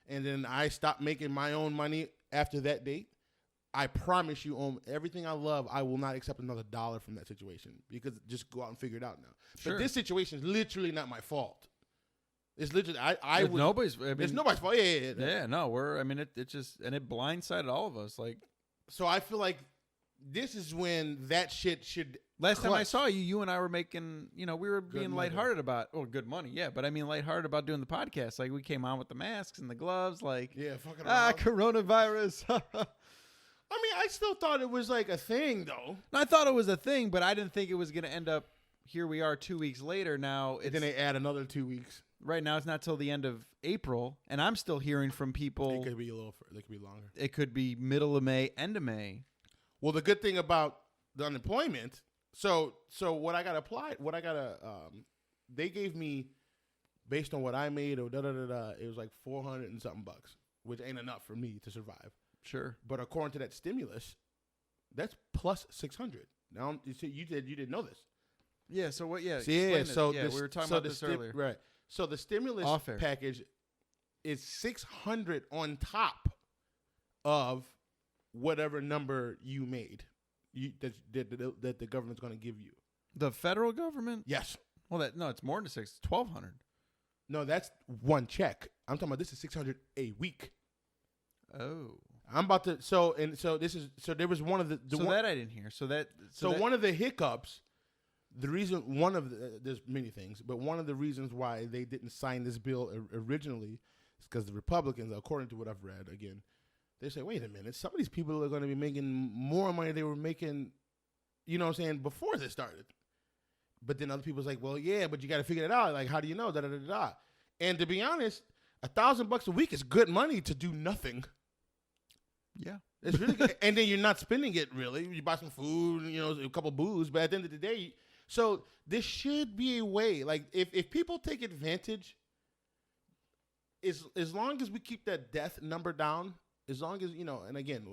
and then I stop making my own money after that date, I promise you, on everything I love, I will not accept another dollar from that situation, because just go out and figure it out now. Sure. But this situation is literally not my fault. It's literally it's nobody's. It's nobody's fault. Yeah. No, it just, and it blindsided all of us. Like, so I feel like this is when that shit should. Last time I saw you and I were making, we were being money. lighthearted about, good money, yeah. But I mean, lighthearted about doing the podcast. Like, we came on with the masks and the gloves, like, fucking around. Coronavirus. I mean, I still thought it was like a thing, though. I thought it was a thing, but I didn't think it was going to end up. Here we are 2 weeks later now. And then they add another 2 weeks. Right now, it's not till the end of April, and I'm still hearing from people. It could be it could be longer. It could be middle of May, end of May. Well, the good thing about the unemployment, so they gave me, based on what I made, or it was like $400 and something bucks, which ain't enough for me to survive. Sure. But according to that stimulus, that's plus $600. Now, you didn't know this. Yeah. So what? Yeah. So we were talking about this earlier. Right. So the stimulus package is $600 on top of whatever number you made that the government's going to give you. The federal government? Yes. Well, it's more than $600. It's $1,200. No, that's one check. I'm talking about this is $600 a week. Oh. I'm about to. So there was one of the. That I didn't hear. One of the hiccups. The reason, there's many things, but one of the reasons why they didn't sign this bill originally is because the Republicans, according to what I've read, again, they say, wait a minute, some of these people are going to be making more money they were making, before this started. But then other people's like, well, yeah, but you got to figure it out. Like, how do you know? And to be honest, $1,000 a week is good money to do nothing. Yeah. It's really good. And then you're not spending it really. You buy some food, a couple booze, but at the end of the day, so this should be a way. Like if people take advantage, as long as we keep that death number down, as long as and again,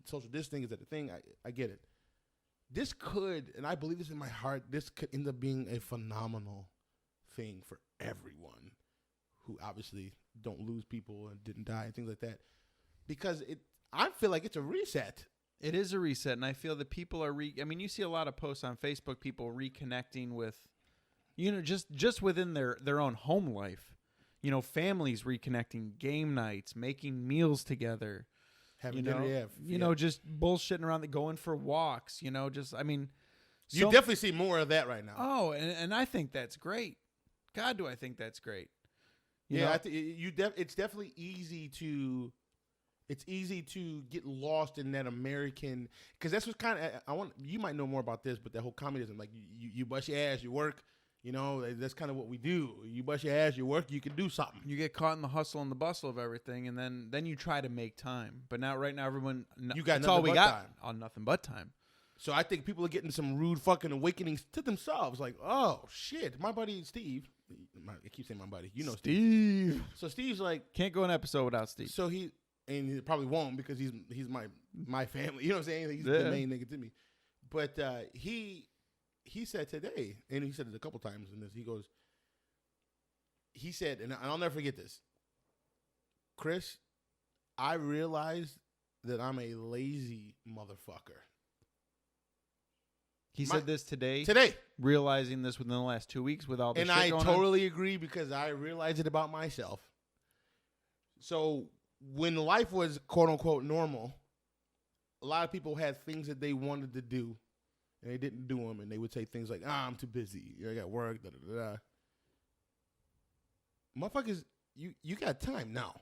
social distancing is that the thing. I get it. This could, and I believe this in my heart, this could end up being a phenomenal thing for everyone who obviously don't lose people and didn't die and things like that, because I feel like it's a reset. It is a reset, and I feel that people are you see a lot of posts on Facebook, people reconnecting with, just within their own home life. Families reconnecting, game nights, making meals together. Having dinner, just bullshitting around, going for walks, you definitely see more of that right now. Oh, and I think that's great. God, do I think that's great. I think it's definitely easy to get lost in that American, because that's what kind of you might know more about this, but that whole communism, like you bust your ass, you work, that's kind of what we do. You bust your ass, you work, you can do something. You get caught in the hustle and the bustle of everything, and then you try to make time. But right now everyone, that's all we got on nothing but time. So I think people are getting some rude fucking awakenings to themselves. Like, oh shit, my buddy Steve. I keep saying my buddy. Steve. So Steve's like, can't go an episode without Steve. So he probably won't, because he's my family. You know what I'm saying? He's the main nigga to me. But he said today, and he said it a couple times in this. He said, and I'll never forget this. Chris, I realized that I'm a lazy motherfucker. He said this today. Today. Realizing this within the last 2 weeks with all the shit going on. And I totally agree, because I realized it about myself. So when life was quote unquote normal, a lot of people had things that they wanted to do and they didn't do them, and they would say things like, I'm too busy. I got work, da da da. Motherfuckers, you got time now.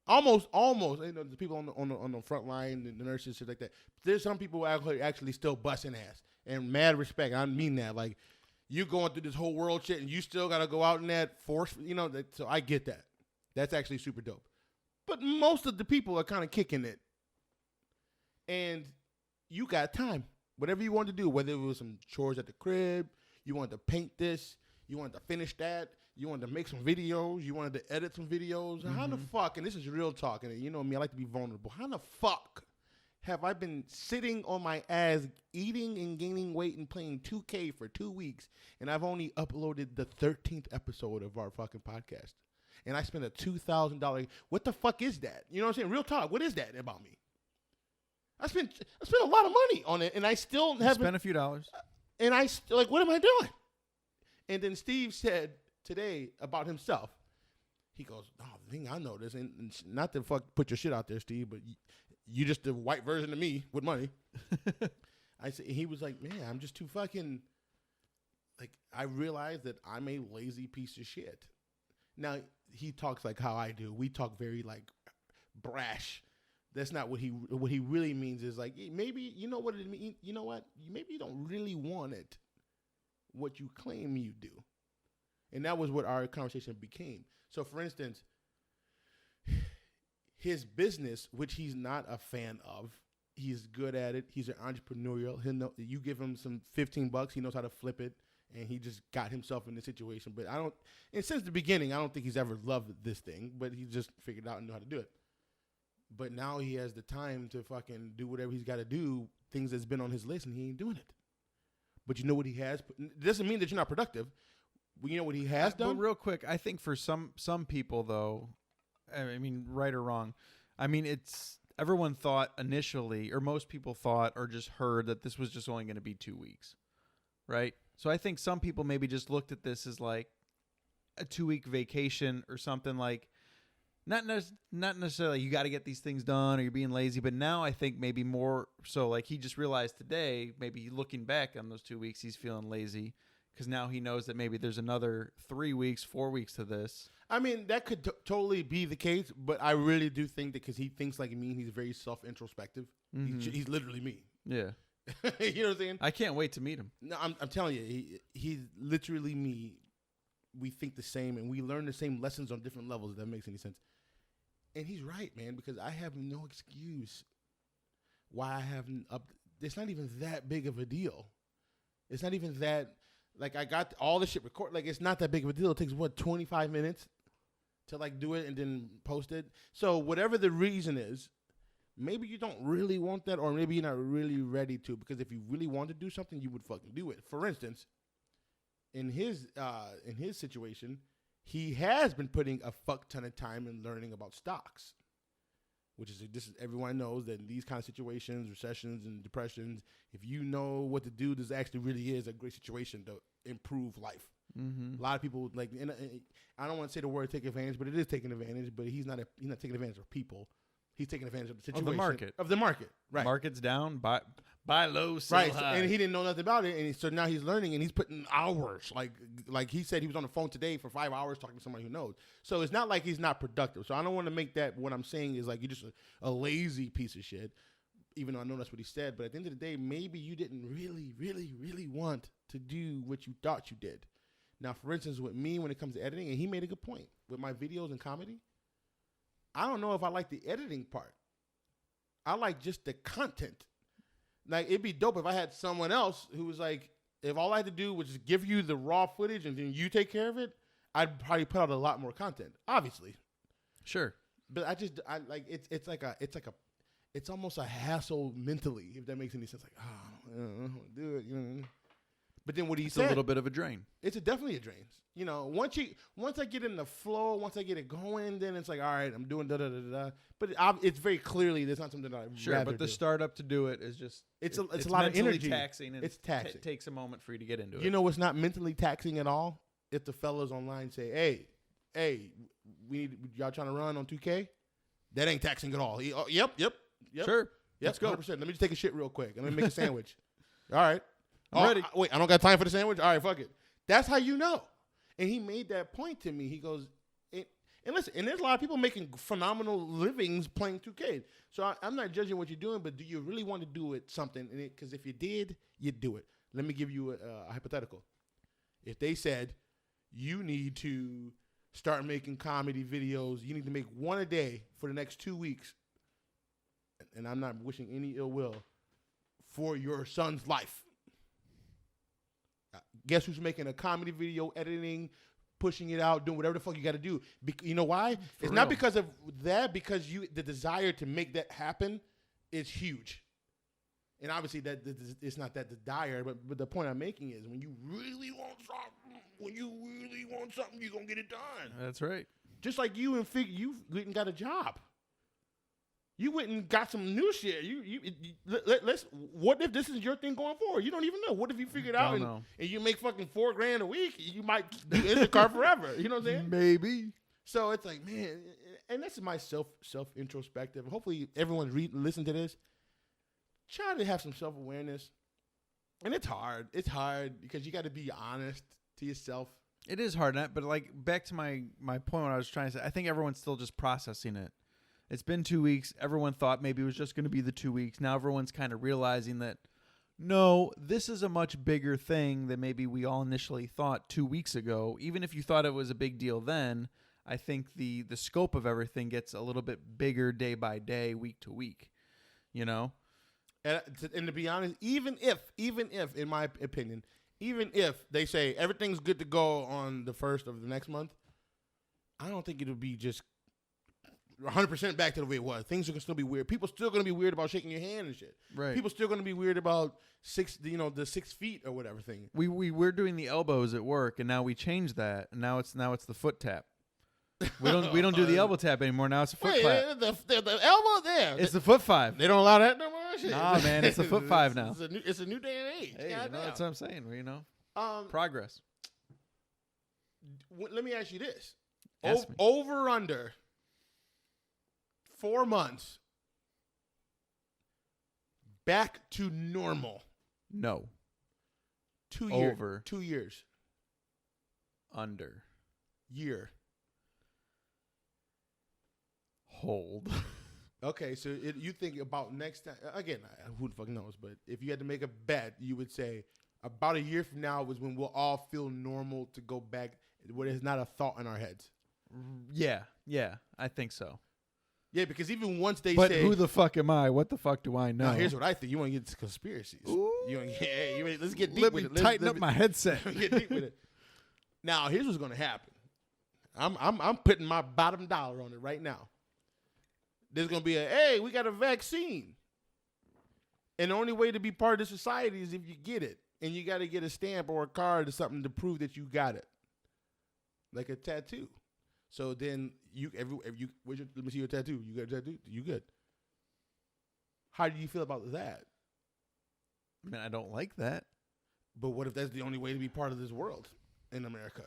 Almost. The people on the front line, the nurses, shit like that. There's some people actually still busting ass, and mad respect. I mean that. Like, you going through this whole world shit, and you still got to go out in that force. So I get that. That's actually super dope. But most of the people are kind of kicking it, and you got time. Whatever you want to do, whether it was some chores at the crib, you wanted to paint this, you wanted to finish that. You wanted to make some videos. You wanted to edit some videos. Mm-hmm. How the fuck, and this is real talk, and you know me, I like to be vulnerable. How the fuck have I been sitting on my ass, eating and gaining weight and playing 2K for 2 weeks, and I've only uploaded the 13th episode of our fucking podcast? And I spent a $2,000. What the fuck is that? You know what I'm saying? Real talk. What is that about me? I spent a lot of money on it, and I still haven't spent a few dollars. And what am I doing? And then Steve said today about himself, he goes, the thing I noticed, and not to fuck put your shit out there, Steve, but you just the white version of me with money. I said, he was like, man, I'm just too fucking, like, I realized that I'm a lazy piece of shit. Now, he talks like how I do. We talk very, like, brash. That's not what he really means is, like, maybe, you know what it means? You know what? Maybe you don't really want it, what you claim you do. And that was what our conversation became. So, for instance, his business, which he's not a fan of, he's good at it. He's an entrepreneurial. You give him some $15, he knows how to flip it, and he just got himself in this situation. But and since the beginning, I don't think he's ever loved this thing, but he just figured out and knew how to do it. But now he has the time to fucking do whatever he's got to do, things that's been on his list, and he ain't doing it. But you know what he has? It doesn't mean that you're not productive. You know what he has done? But real quick, I think for some people, though, I mean, right or wrong, I mean, everyone thought initially, or most people thought or just heard that this was just only going to be 2 weeks, right? So I think some people maybe just looked at this as like a 2-week vacation or something, like not necessarily you got to get these things done or you're being lazy, but now I think maybe more so like he just realized today, maybe looking back on those 2 weeks, he's feeling lazy. Because now he knows that maybe there's another 3 weeks, 4 weeks to this. I mean, that could totally be the case, but I really do think that because he thinks like me, he's very self-introspective. Mm-hmm. He's literally me. Yeah. You know what I'm saying? I can't wait to meet him. No, I'm telling you, he's literally me. We think the same, and we learn the same lessons on different levels, if that makes any sense. And he's right, man, because I have no excuse why I haven't up. It's not even that big of a deal. It's not even that, like, I got all the shit recorded. Like, it's not that big of a deal. It takes, 25 minutes to, like, do it and then post it. So whatever the reason is, maybe you don't really want that, or maybe you're not really ready to, because if you really want to do something, you would fucking do it. For instance, in his situation, he has been putting a fuck ton of time in learning about stocks, which is, everyone knows that in these kind of situations, recessions and depressions, if you know what to do, this actually really is a great situation to improve life. Mm-hmm. A lot of people, like, and I don't want to say the word take advantage, but it is taking advantage. But he's not taking advantage of people. He's taking advantage of the situation. Of the market. Right. Market's down, buy low, sell right. high. And he didn't know nothing about it. And so now he's learning, and he's putting hours. Like he said, he was on the phone today for 5 hours talking to somebody who knows. So it's not like he's not productive. So I don't want to make that, what I'm saying is like you're just a lazy piece of shit, even though I know that's what he said. But at the end of the day, maybe you didn't really, really, really want to do what you thought you did. Now, for instance, with me, when it comes to editing, and he made a good point, with my videos and comedy, I don't know if I like the editing part. I like just the content. Like, it'd be dope if I had someone else who was like, if all I had to do was just give you the raw footage and then you take care of it, I'd probably put out a lot more content, obviously. Sure. But it's almost a hassle mentally, if that makes any sense. Like, I don't know, do it, you know. But then what he said, it's a little bit of a drain. It's definitely a drain. You know, once I get in the flow, once I get it going, then it's like, all right, I'm doing da da da da. But it's very clearly there's not something that I sure. But the startup to do it is just it's a lot of energy. Taxing. And it's taxing. It takes a moment for you to get into it. You know what's not mentally taxing at all? If the fellas online say, hey, y'all trying to run on 2K? That ain't taxing at all. Yep. Sure. Let's go. 100%. Let me just take a shit real quick and let me make a sandwich. All right. I'm ready. Wait, I don't got time for the sandwich? All right, fuck it. That's how you know. And he made that point to me. He goes, and listen, and there's a lot of people making phenomenal livings playing 2K. So I'm not judging what you're doing, but do you really want to do it something? Because if you did, you'd do it. Let me give you a hypothetical. If they said, you need to start making comedy videos, you need to make one a day for the next 2 weeks, and I'm not wishing any ill will for your son's life. Guess who's making a comedy video, editing, pushing it out, doing whatever the fuck you got to do? You know why? It's not because of that, because the desire to make that happen is huge. And obviously that it's not that dire, but the point I'm making is when you really want something, you're going to get it done. That's right. Just like you went and got a job. You went and got some new shit. What if this is your thing going forward? You don't even know. What if you figure it out and you make fucking $4,000 a week? You might do Instacart forever. You know what I'm saying? Maybe. So it's like, man, and this is my self introspective. Hopefully everyone listen to this. Try to have some self-awareness. And it's hard. It's hard because you got to be honest to yourself. It is hard, but like back to my point, what I was trying to say, I think everyone's still just processing it. It's been 2 weeks. Everyone thought maybe it was just going to be the 2 weeks. Now everyone's kind of realizing that, no, this is a much bigger thing than maybe we all initially thought 2 weeks ago. Even if you thought it was a big deal then, I think the scope of everything gets a little bit bigger day by day, week to week, you know? And to be honest, even if, in my opinion, even if they say everything's good to go on the 1st of the next month, I don't think it'll be just 100% back to the way it was. Things are gonna still be weird. People still gonna be weird about shaking your hand and shit. Right. People still gonna be weird about the 6 feet or whatever thing. We're doing the elbows at work, and now we changed that, and now it's the foot tap. We don't do the elbow tap anymore. Now it's a foot clap. The elbow there. It's the foot five. They don't allow that no more. Shit. Nah, man, it's the foot five now. It's a new day and age. Hey, that's what I'm saying. You know, progress. Let me ask you this: Ask me. over under 4 months, back to normal. No. 2 years. Over. 2 years. Under. Year. Hold. Okay, so you think about next time. Again, who the fuck knows? But if you had to make a bet, you would say about a year from now is when we'll all feel normal to go back, where there's not a thought in our heads. Yeah, I think so. Yeah, because even once they But say, who the fuck am I? What the fuck do I know? now here's what I think. You want to get to conspiracies. Ooh. You want to get, hey, let's get deep Let with me it. tighten up my headset. Get deep with it. Now, here's what's going to happen. I'm putting my bottom dollar on it right now. There's going to be hey, we got a vaccine. And the only way to be part of the society is if you get it. And you got to get a stamp or a card or something to prove that you got it. Like a tattoo. So then let me see your tattoo. You got a tattoo? You good. How do you feel about that? I mean, I don't like that. But what if that's the only way to be part of this world in America?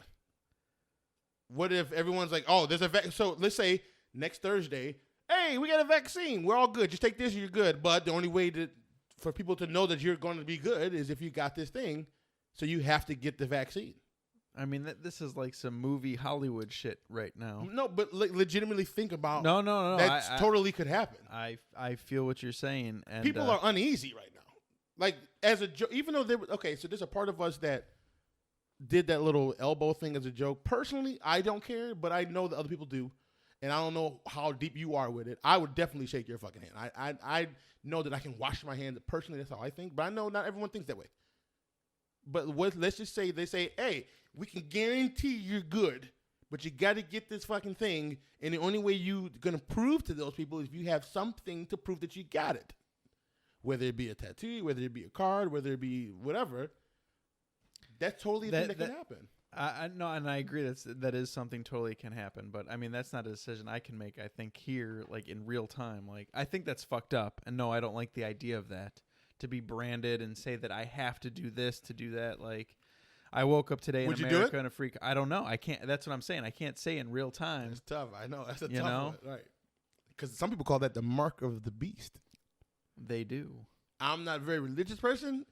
What if everyone's like, oh, there's a vaccine. So let's say next Thursday, hey, we got a vaccine. We're all good. Just take this and you're good. But the only way for people to know that you're going to be good is if you got this thing. So you have to get the vaccine. I mean, this is like some movie Hollywood shit right now. No, but legitimately think about No. That totally could happen. I feel what you're saying. And people are uneasy right now. Like, as a joke, even though so there's a part of us that did that little elbow thing as a joke. Personally, I don't care, but I know that other people do. And I don't know how deep you are with it. I would definitely shake your fucking hand. I know that I can wash my hands. Personally, that's how I think. But I know not everyone thinks that way. But let's just say they say, hey, we can guarantee you're good, but you got to get this fucking thing. And the only way you're going to prove to those people is if you have something to prove that you got it. Whether it be a tattoo, whether it be a card, whether it be whatever. That's totally a thing that can happen. I no, and I agree that is something totally can happen. But I mean, that's not a decision I can make. I think here, like in real time, like I think that's fucked up. And no, I don't like the idea of that. To be branded and say that I have to do this to do that. Like, I woke up today in America in a freak. I don't know. I can't. That's what I'm saying. I can't say in real time. It's tough. I know. That's a tough one. Right. Because some people call that the mark of the beast. They do. I'm not a very religious person,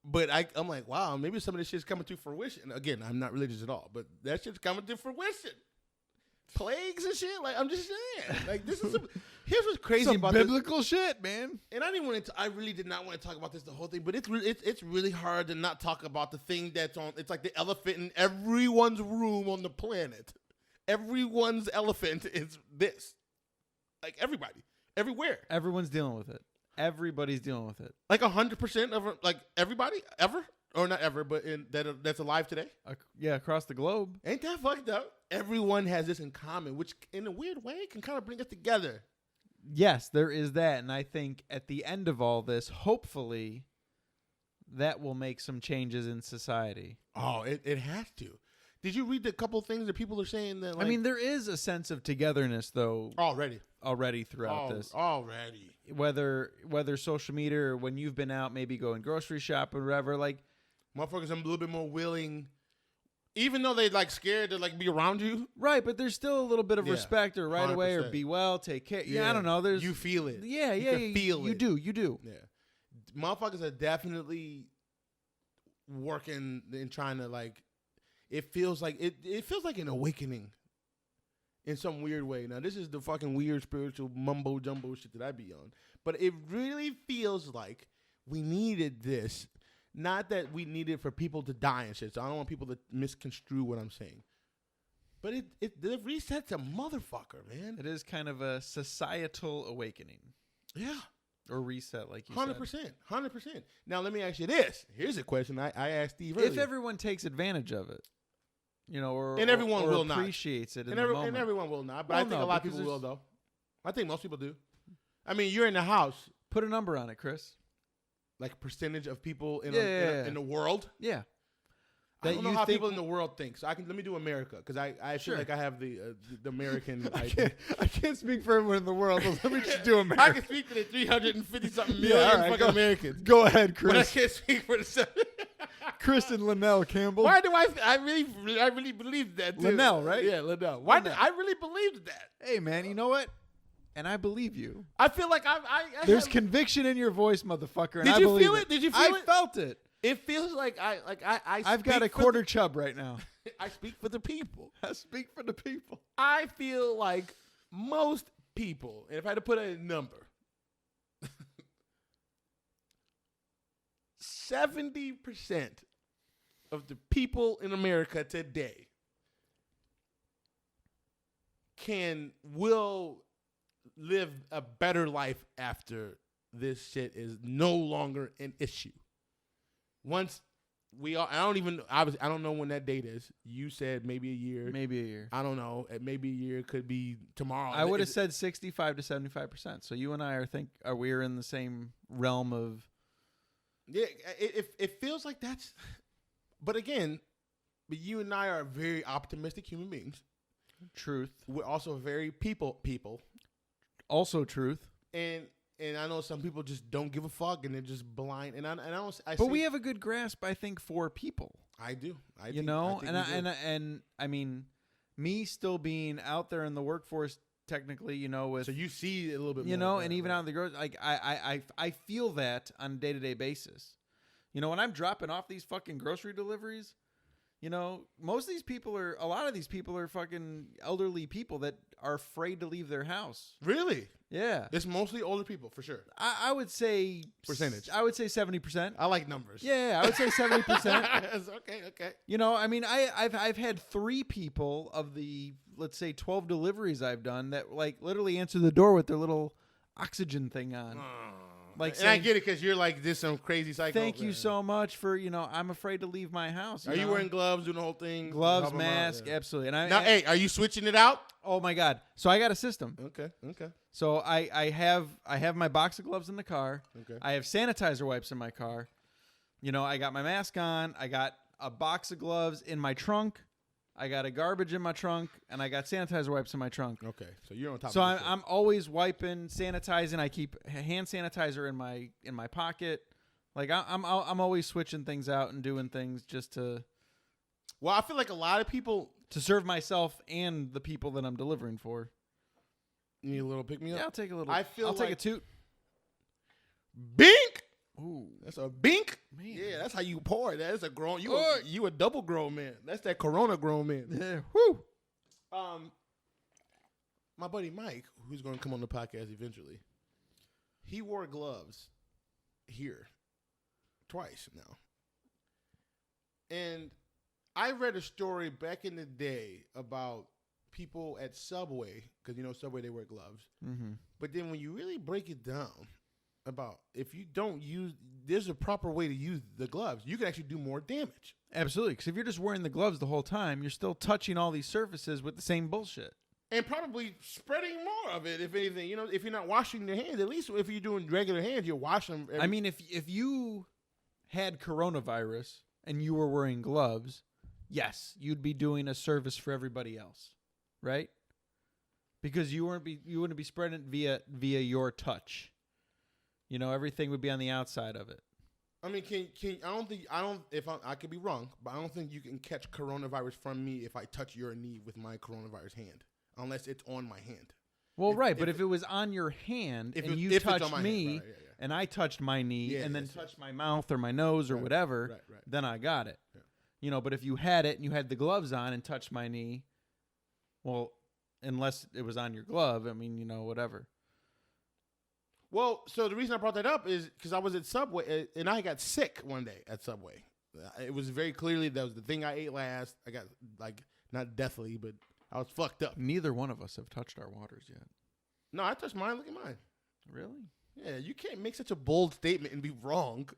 but I'm like, wow, maybe some of this shit's coming to fruition. Again, I'm not religious at all, but that shit's coming to fruition. Plagues and shit. Like, I'm just saying. Like, this is here's what's crazy some about biblical shit, man. And I really did not want to talk about this the whole thing, but it's really hard to not talk about the thing that's on. It's like the elephant in everyone's room on the planet. Everyone's elephant is this. Like everybody, everywhere. Everyone's dealing with it. Everybody's dealing with it. Like 100% of like everybody ever, or not ever, but that's alive today. Yeah, across the globe. Ain't that fucked up? Everyone has this in common, which in a weird way can kind of bring us together. Yes, there is that. And I think at the end of all this, hopefully, that will make some changes in society. Oh, it has to. Did you read the couple things that people are saying that? Like, I mean, there is a sense of togetherness, though, already throughout this. Already. Whether social media or when you've been out, maybe going grocery shopping or whatever, like motherfuckers, I'm a little bit more willing. Even though they like scared to like be around you, right? But there's still a little bit of respect, or right 100%. Away, or be well, take care. Yeah, I don't know. There's you feel it. Yeah, you feel it. You do. Yeah, motherfuckers are definitely working and trying to like. It feels like it feels like an awakening in some weird way. Now this is the fucking weird spiritual mumbo jumbo shit that I be on, but it really feels like we needed this. Not that we need it for people to die and shit. So I don't want people to misconstrue what I'm saying. But the reset's a motherfucker, man. It is kind of a societal awakening. Yeah. Or reset, like you 100%, said. 100%. Now let me ask you this. Here's a question I asked Steve earlier. If everyone takes advantage of it, and everyone will appreciates it and everyone will not. But I think a lot of people will, though. I think most people do. I mean, you're in the house. Put a number on it, Chris. Like percentage of people in the world? Yeah. I don't know how people in the world think. So let me do America, because I feel like I have the American idea. I can't speak for everyone in the world, but let me just do America. I can speak for the 350-something million fucking Americans. Go ahead, Chris. But I can't speak for the Kristen Linnell Campbell. Why do I really believe that, too. Linnell, right? Yeah, Linnell. Why did I really believed that? Hey, man, you know what? And I believe you. I feel like there's conviction in your voice, motherfucker. And Did you feel it? Did you feel it? I felt it. It feels like I've got a quarter chub right now. I speak for the people. I speak for the people. I feel like most people, and if I had to put a number, 70% of the people in America today will live a better life after this shit is no longer an issue. Once we all, I don't know when that date is. You said maybe a year. Maybe a year. I don't know. Maybe a year could be tomorrow. I would have said 65 to 75%. So you and I are we in the same realm of. Yeah, it feels like that's. But again, you and I are very optimistic human beings. Truth. We're also very people. Also truth. And I know some people just don't give a fuck and they're just blind. And I don't. But we have a good grasp, I think, for people. I do. And I mean, me still being out there in the workforce, technically, with so you see a little bit, and even out in the grocery, like I feel that on a day-to-day basis. When I'm dropping off these fucking grocery deliveries, most of these people a lot of these people are fucking elderly people that are afraid to leave their house. Really? Yeah. It's mostly older people, for sure. I would say percentage. I would say 70%. I like numbers. Yeah, I would say 70%. Okay. I mean, I've had 3 people of the, let's say, 12 deliveries I've done that like literally answer the door with their little oxygen thing on. Like, and I get it because you're like this some crazy psycho. Thank you so much for I'm afraid to leave my house. Are you wearing gloves, doing the whole thing? Gloves, mask, absolutely. And hey, are you switching it out? Oh my God! So I got a system. Okay. So I have my box of gloves in the car. Okay. I have sanitizer wipes in my car. I got my mask on. I got a box of gloves in my trunk. I got a garbage in my trunk, and I got sanitizer wipes in my trunk. Okay, so you're on top. So of I'm always wiping, sanitizing. I keep hand sanitizer in my pocket. Like I'm always switching things out and doing things just to. Well, I feel like a lot of people to serve myself and the people that I'm delivering for. You need a little pick me up. Yeah, I'll take a little. I'll take a toot. Bink. Ooh, that's a bink. Man. Yeah, that's how you pour it. That's a grown. You a double grown man. That's that Corona grown man. Yeah. Woo. My buddy Mike, who's going to come on the podcast eventually, he wore gloves here twice now, and I read a story back in the day about people at Subway, because Subway they wear gloves, but then when you really break it down. About if you don't there's a proper way to use the gloves. You can actually do more damage. Absolutely, because if you're just wearing the gloves the whole time, you're still touching all these surfaces with the same bullshit. And probably spreading more of it, if anything. If you're not washing your hands, at least if you're doing regular hands, you wash them. I mean, if you had coronavirus and you were wearing gloves, yes, you'd be doing a service for everybody else, right? Because you wouldn't be spreading it via your touch. Everything would be on the outside of it. I mean, I could be wrong, but I don't think you can catch coronavirus from me if I touch your knee with my coronavirus hand, unless it's on my hand. Well, but if it was on your hand and you touched me and I touched my knee and then touched my mouth or my nose or whatever, then I got it. Yeah. But if you had it and you had the gloves on and touched my knee, well, unless it was on your glove, I mean, whatever. Well, so the reason I brought that up is because I was at Subway and I got sick one day at Subway. It was very clearly that was the thing I ate last. I got not deathly, but I was fucked up. Neither one of us have touched our waters yet. No, I touched mine. Look at mine. Really? Yeah, you can't make such a bold statement and be wrong.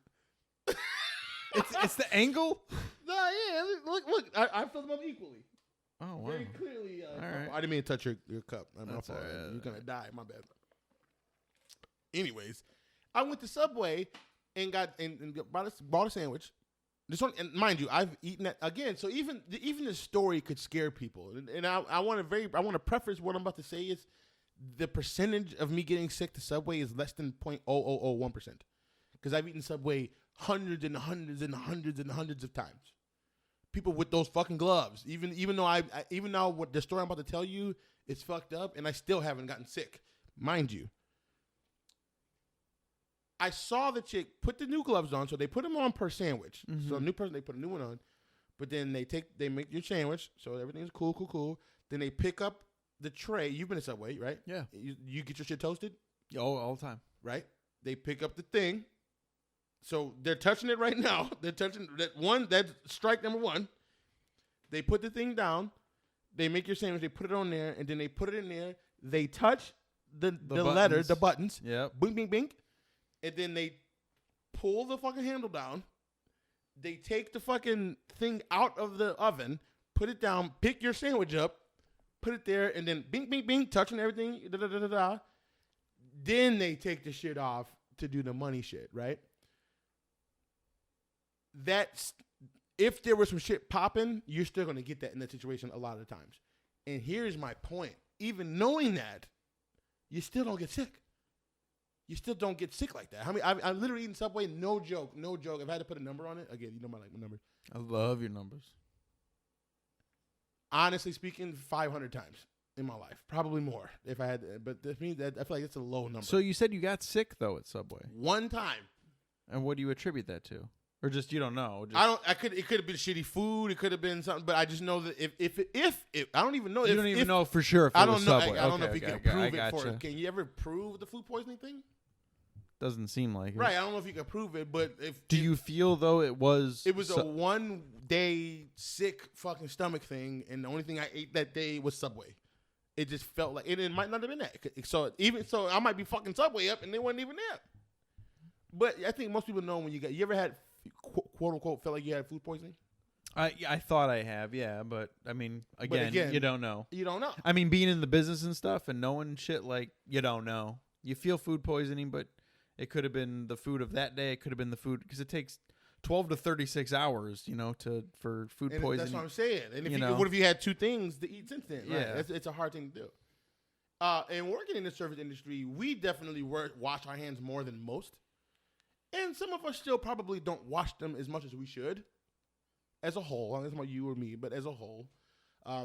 It's the angle? No, yeah. Look. I filled them up equally. Oh, wow. Very clearly. All right. I didn't mean to touch your cup. That's all right. You're going to die. My bad. Anyways, I went to Subway and bought a sandwich. This one, and mind you, I've eaten that again. So even the story could scare people. And I want to preface what I'm about to say is the percentage of me getting sick to Subway is less than 0.0001%. Because I've eaten Subway hundreds and hundreds and hundreds and hundreds of times. People with those fucking gloves. Even though what the story I'm about to tell you is fucked up, and I still haven't gotten sick, mind you. I saw the chick put the new gloves on, so they put them on per sandwich. Mm-hmm. So a new person, they put a new one on, but then they make your sandwich, so everything's cool. Then they pick up the tray. You've been to Subway, right? Yeah. You get your shit toasted? Oh, all the time. Right? They pick up the thing. So they're touching it right now. They're touching that one. That's strike number one. They put the thing down. They make your sandwich. They put it on there, and then they put it in there. They touch the letter, buttons. the buttons. Yep. Bink, bink, bink. And then they pull the fucking handle down. They take the fucking thing out of the oven, put it down, pick your sandwich up, put it there, and then bink, bink, bink, touching everything. Da, da, da, da, da. Then they take the shit off to do the money shit, right? That's if there was some shit popping, you're still gonna get that in that situation a lot of the times. And here's my point: even knowing that, you still don't get sick. You still don't get sick like that. How many? I've literally eaten Subway. No joke. If I had to put a number on it, again, you know my numbers. I love your numbers. Honestly speaking, 500 times in my life, probably more if I had. But that means that I feel like it's a low number. So you said you got sick though at Subway. One time. And what do you attribute that to? Or just you don't know? Just, It could have been shitty food. It could have been something. But I just know that if I don't even know. You don't even know for sure if it was Subway. I don't know if you can prove it gotcha. for it. Can you ever prove the food poisoning thing? Doesn't seem like it. Right. I don't know if you can prove it, but Do you feel though it was? It was a 1 day sick fucking stomach thing, and the only thing I ate that day was Subway. It just felt like it might not have been that. So I might be fucking Subway up, and they wasn't even there. But I think most people know when you ever had quote unquote felt like you had food poisoning. I thought I have, yeah, but I mean, again, you don't know. You don't know. I mean, being in the business and stuff and knowing shit like you don't know. You feel food poisoning, but it could have been the food of that day. It could have been the food because it takes 12 to 36 hours, for food poisoning. That's what I'm saying. And what if you had 2 things to eat since then? Right? Yeah, it's a hard thing to do. And working in the service industry, we definitely wash our hands more than most. And some of us still probably don't wash them as much as we should, as a whole. I don't know about you or me, but as a whole.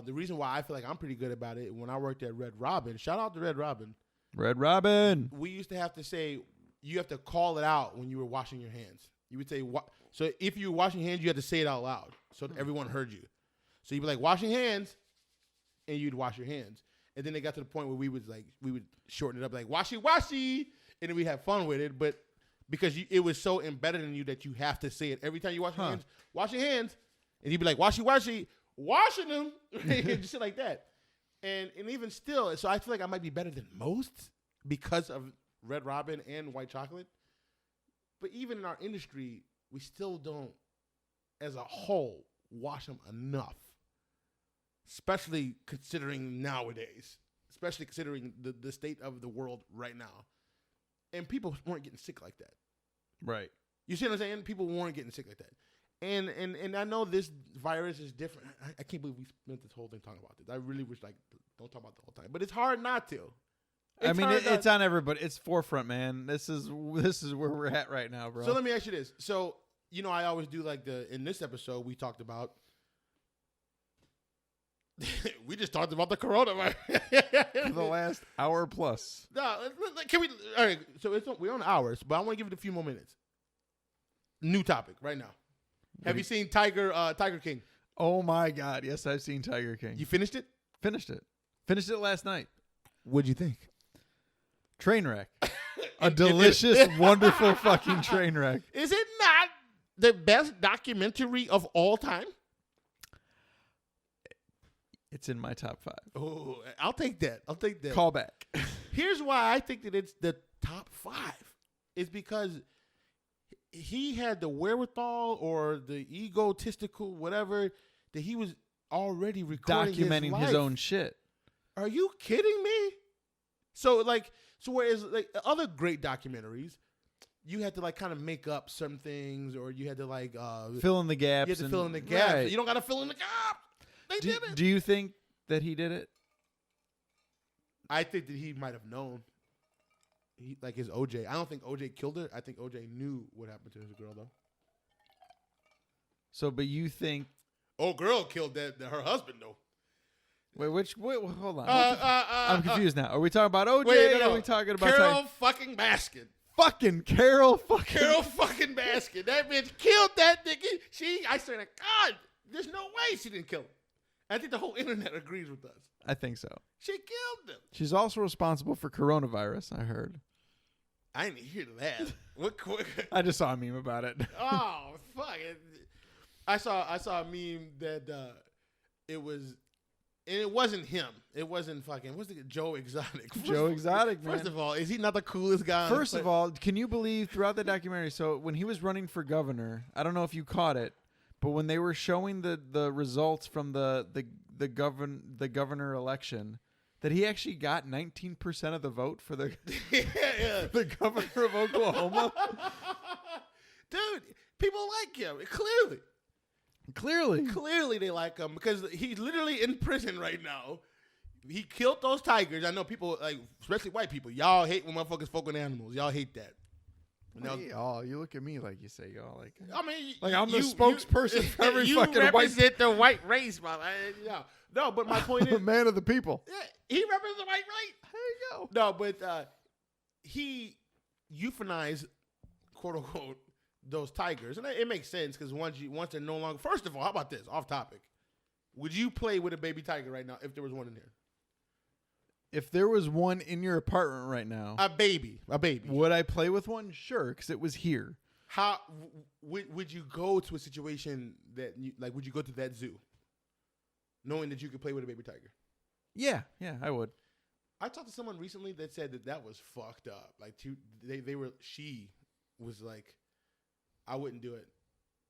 The reason why I feel like I'm pretty good about it, when I worked at Red Robin, shout out to Red Robin. Red Robin. We used to have to say, you have to call it out when you were washing your hands. You would say, so if you were washing your hands, you had to say it out loud so that everyone heard you. So you'd be like, washing hands, and you'd wash your hands. And then it got to the point where we would shorten it up, like, washy, washy, and then we have fun with it, but because it was so embedded in you that you have to say it every time you wash your hands. Wash your hands, and you'd be like, washy, washy, washing them, and shit like that. And even still, so I feel like I might be better than most because of Red Robin and white chocolate. But even in our industry, we still don't, as a whole, wash them enough. Especially considering nowadays. Especially considering the state of the world right now. And people weren't getting sick like that. Right. You see what I'm saying? People weren't getting sick like that. And I know this virus is different. I can't believe we spent this whole thing talking about this. I really wish don't talk about it the whole time. But it's hard not to. It's on everybody. It's forefront, man. This is where we're at right now, bro. So let me ask you this. So, I always do in this episode we talked about we just talked about the coronavirus for the last hour plus. No, can we? All right, so we're on hours, but I want to give it a few more minutes. New topic right now. Have you seen Tiger King? Oh my God! Yes, I've seen Tiger King. You finished it? Finished it last night. What'd you think? Train wreck. A delicious, wonderful fucking train wreck. Is it not the best documentary of all time? It's in my top 5. Oh, I'll take that. Call back. Here's why I think that it's the top 5. It's because he had the wherewithal or the egotistical whatever that he was already recording documenting his own shit. Are you kidding me? So whereas other great documentaries, you had to kind of make up some things, or you had to fill in the gaps. You had to fill in the gaps. Right. You don't got to fill in the gap. They did it. Do you think that he did it? I think that he might have known. His OJ. I don't think OJ killed her. I think OJ knew what happened to his girl though. So, but you think? Oh, girl killed her husband though. Wait, hold on. I'm confused now. Are we talking about OJ? No. Or are we talking about Carol fucking Baskin? Fucking Carol fucking Baskin. That bitch killed that nigga. I swear to God, there's no way she didn't kill him. I think the whole internet agrees with us. I think so. She killed him. She's also responsible for coronavirus, I heard. I didn't hear that. What? I just saw a meme about it. Oh, fuck. I saw a meme that it was And it wasn't him. It wasn't fucking. What's the Joe Exotic? Joe Exotic, man. First of all, is he not the coolest guy? First of all, can you believe throughout the documentary? So when he was running for governor, I don't know if you caught it, but when they were showing the results from the governor election, that he actually got 19% of the vote for the the governor of Oklahoma. Dude, people like him. Clearly they like him because he's literally in prison right now. He killed those tigers. I know people, like, especially white people, y'all hate when motherfuckers fuck with animals. Y'all hate that. Now, you look at me like you say y'all like. I mean, like I'm the spokesperson for every you fucking represent the white race, man. No, but my point is, the man of the people. Yeah, he represents the white race. There you go. No, but he euthanized, quote unquote, those tigers, and it makes sense because once they're no longer. First of all, how about this? Off topic. Would you play with a baby tiger right now if there was one in here? If there was one in your apartment right now, A baby. would I play with one? Sure, because it was here. How would you go to a situation that would you go to that zoo, knowing that you could play with a baby tiger? Yeah, I would. I talked to someone recently that said that was fucked up. Like she was like, I wouldn't do it.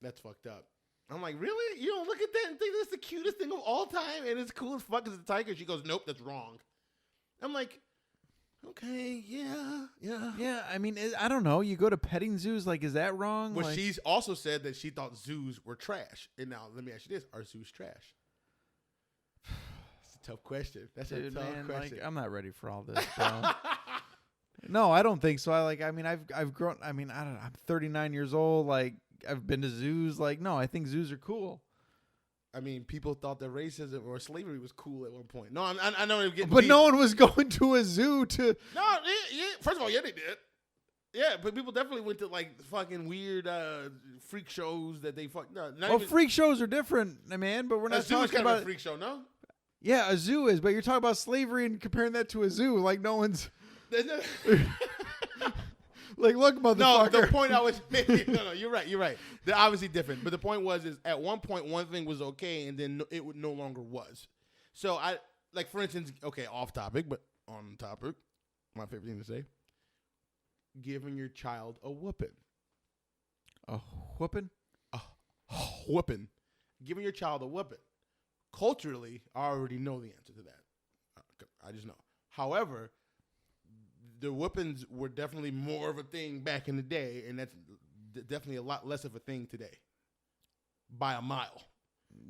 That's fucked up. I'm like, really? You don't look at that and think that's the cutest thing of all time and it's cool as fuck as a tiger? She goes, nope, that's wrong. I'm like, okay, yeah. I mean, I don't know. You go to petting zoos, like, is that wrong? Well, like, she's also said that she thought zoos were trash. And now, let me ask you this. Are zoos trash? It's a tough question. That's a tough question. Like, I'm not ready for all this, bro. No, I don't think so. I've grown. I mean, I don't know. I'm 39 years old. Like, I've been to zoos. Like, no, I think zoos are cool. I mean, people thought that racism or slavery was cool at one point. No, I know they're getting But deep. no one was going to a zoo to. No, yeah. First of all, yeah, they did. Yeah, but people definitely went to like fucking weird freak shows that they fuck. No, not Well, even, freak shows are different, man. But we're a not zoo is talking kind of about a freak show, no? Yeah, a zoo is, but you're talking about slavery and comparing that to a zoo. Like no one's. Like, look, motherfucker. No, the point I was making. No, you're right. They're obviously different. But the point was, is at one point one thing was okay, and then it no longer was. So I like, for instance, okay, off topic, but on topic. My favorite thing to say: giving your child a whooping. A whooping? A whooping. Giving your child a whooping. Culturally, I already know the answer to that. I just know. However, the whoopings were definitely more of a thing back in the day, and that's definitely a lot less of a thing today. By a mile.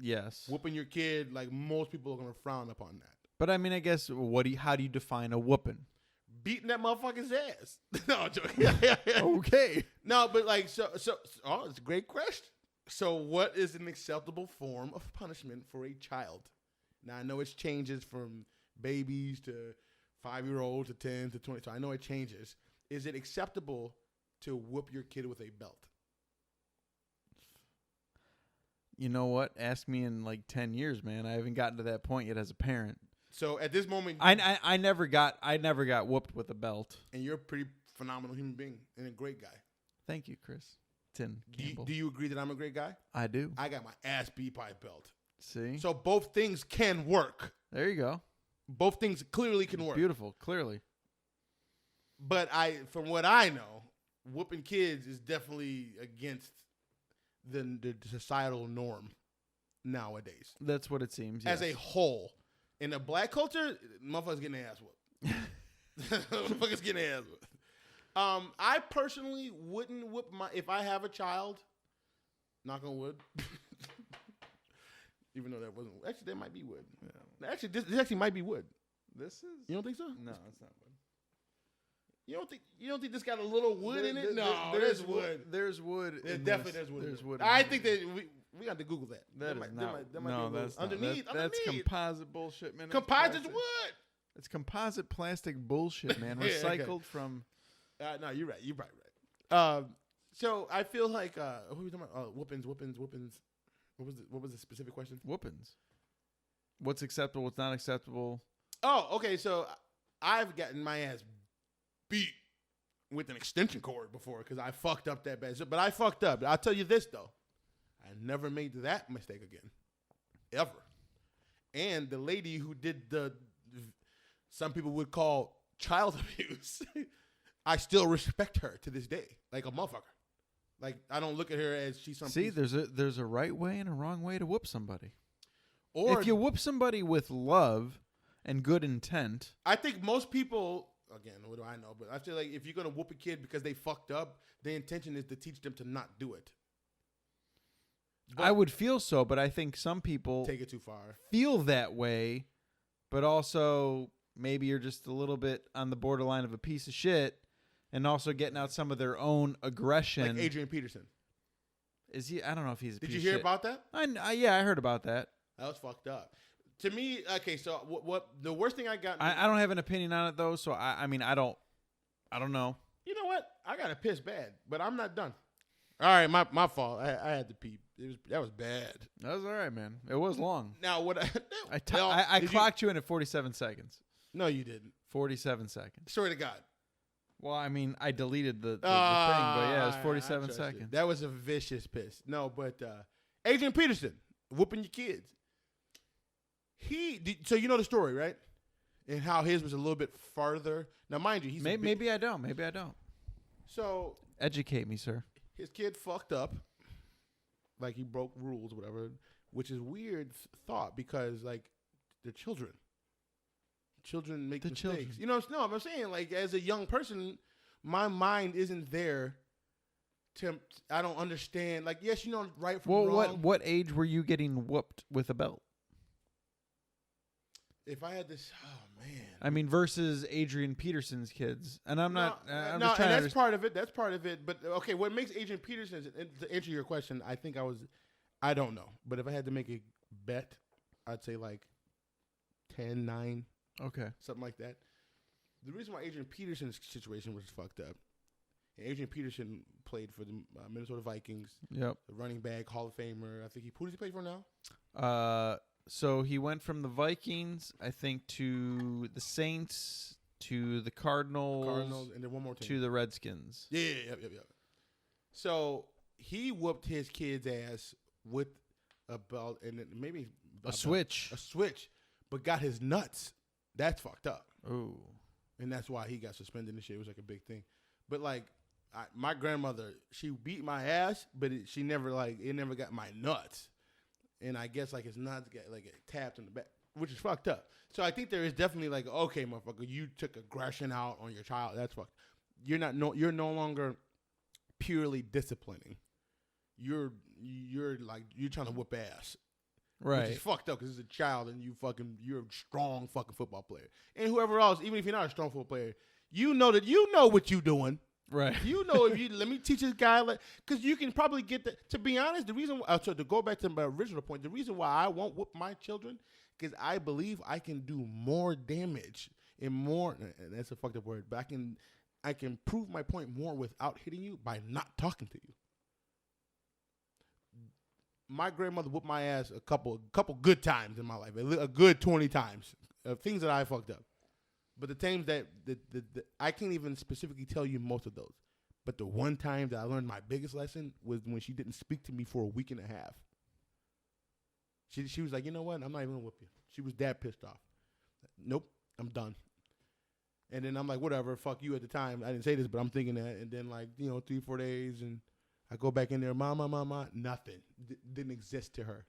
Yes. Whooping your kid, like, most people are going to frown upon that. But I mean, I guess how do you define a whooping? Beating that motherfucker's ass. No, I'm joking. Okay. No, but like, so, it's a great question. So what is an acceptable form of punishment for a child? Now, I know it changes from babies to 5-year-olds to 10 to 20. So I know it changes. Is it acceptable to whoop your kid with a belt? You know what? Ask me in like 10 years, man. I haven't gotten to that point yet as a parent. So at this moment, I never got whooped with a belt. And you're a pretty phenomenal human being and a great guy. Thank you, Chris. Campbell. Do you agree that I'm a great guy? I do. I got my ass beat by a belt. See? So both things can work. There you go. Both things clearly can work. Beautiful, clearly. But from what I know, whooping kids is definitely against the societal norm nowadays. That's what it seems. As yes. a whole. In the black culture, motherfuckers getting their ass whooped. Motherfuckers getting their ass whooped. I personally wouldn't whoop if I have a child, knock on wood. Even though that wasn't, actually there might be wood. Yeah. Actually, this actually might be wood. This is? You don't think so? No, it's not wood. You don't think this got a little wood in it? No, there's wood. There's wood. There's wood. There's wood. I think that we got to Google that. That is not. No, that's underneath. That's composite bullshit, man. Composite's wood. It's composite plastic bullshit, man. Recycled from. No, you're right. You're right. So I feel like who are we talking about? Whoopings. What was the specific question? Whoopings. What's acceptable? What's not acceptable? Oh, okay. So I've gotten my ass beat with an extension cord before because I fucked up that bad. But I fucked up. I'll tell you this though, I never made that mistake again, ever. and the lady who did some people would call child abuse, I still respect her to this day, like a motherfucker. Like, I don't look at her as she's some. See, there's a right way and a wrong way to whoop somebody. Or if you whoop somebody with love and good intent, I think most people. Again, what do I know? But I feel like if you're gonna whoop a kid because they fucked up, the intention is to teach them to not do it. But I would feel so, but I think some people take it too far. Feel that way, but also maybe you're just a little bit on the borderline of a piece of shit, and also getting out some of their own aggression. Like Adrian Peterson. Is he? I don't know if he's a Did piece you of hear shit. about that? Yeah, I heard about that. That was fucked up. To me, okay, so what the worst thing I got... I don't have an opinion on it, though, so I mean, I don't know. You know what? I got to piss bad, but I'm not done. All right, my fault. I had to pee. That was bad. That was all right, man. It was long. Now, what... I clocked you in at 47 seconds. No, you didn't. 47 seconds. Swear to God. Well, I mean, I deleted the thing, but yeah, it was 47 I seconds. That was a vicious piss. No, but Adrian Peterson, whooping your kids. So you know the story, right? And how his was a little bit farther. Now, mind you, he's maybe I don't. So educate me, sir. His kid fucked up, like he broke rules, or whatever, which is weird thought because like they're children. Children make mistakes. Children. You know, no, I'm saying like as a young person, my mind isn't there. I don't understand. Like, yes, you know right from wrong. What age were you getting whooped with a belt? If I had this, oh man. I mean, versus Adrian Peterson's kids, and I'm not. I'm no, just trying and that's part of it. That's part of it. But okay, what makes Adrian Peterson? To answer your question, I don't know. But if I had to make a bet, I'd say like 10-9. Okay. Something like that. The reason why Adrian Peterson's situation was fucked up. Adrian Peterson played for the Minnesota Vikings. Yep. The running back, Hall of Famer. I think who does he play for now? So he went from the Vikings, I think, to the Saints, to the Cardinals, and then one more team. to the Redskins. Yeah. So he whooped his kid's ass with a belt and maybe A switch, but got his nuts. That's fucked up. Ooh. And that's why he got suspended and shit. It was like a big thing. But like my grandmother, she beat my ass, but it never got my nuts. And I guess like his nuts get tapped in the back, which is fucked up. So I think there is definitely like, okay, motherfucker, you took aggression out on your child. That's fucked. You're no longer purely disciplining. You're trying to whoop ass. Right. Which is fucked up because it's a child and you're a strong fucking football player. And whoever else, even if you're not a strong football player, you know what you're doing. Right. You know, let me teach this guy, because you can probably get that. To be honest, the reason, so to go back to my original point, the reason why I won't whoop my children, because I believe I can do more damage and more, and that's a fucked up word, but I can prove my point more without hitting you by not talking to you. My grandmother whooped my ass a couple good times in my life, a good 20 times of things that I fucked up. But the times that I can't even specifically tell you most of those. But the one time that I learned my biggest lesson was when she didn't speak to me for a week and a half. She was like, you know what? I'm not even gonna whoop you. She was that pissed off. Nope, I'm done. And then I'm like, whatever, fuck you at the time. I didn't say this, but I'm thinking that. And then 3-4 days, and I go back in there, mama, nothing. Didn't exist to her.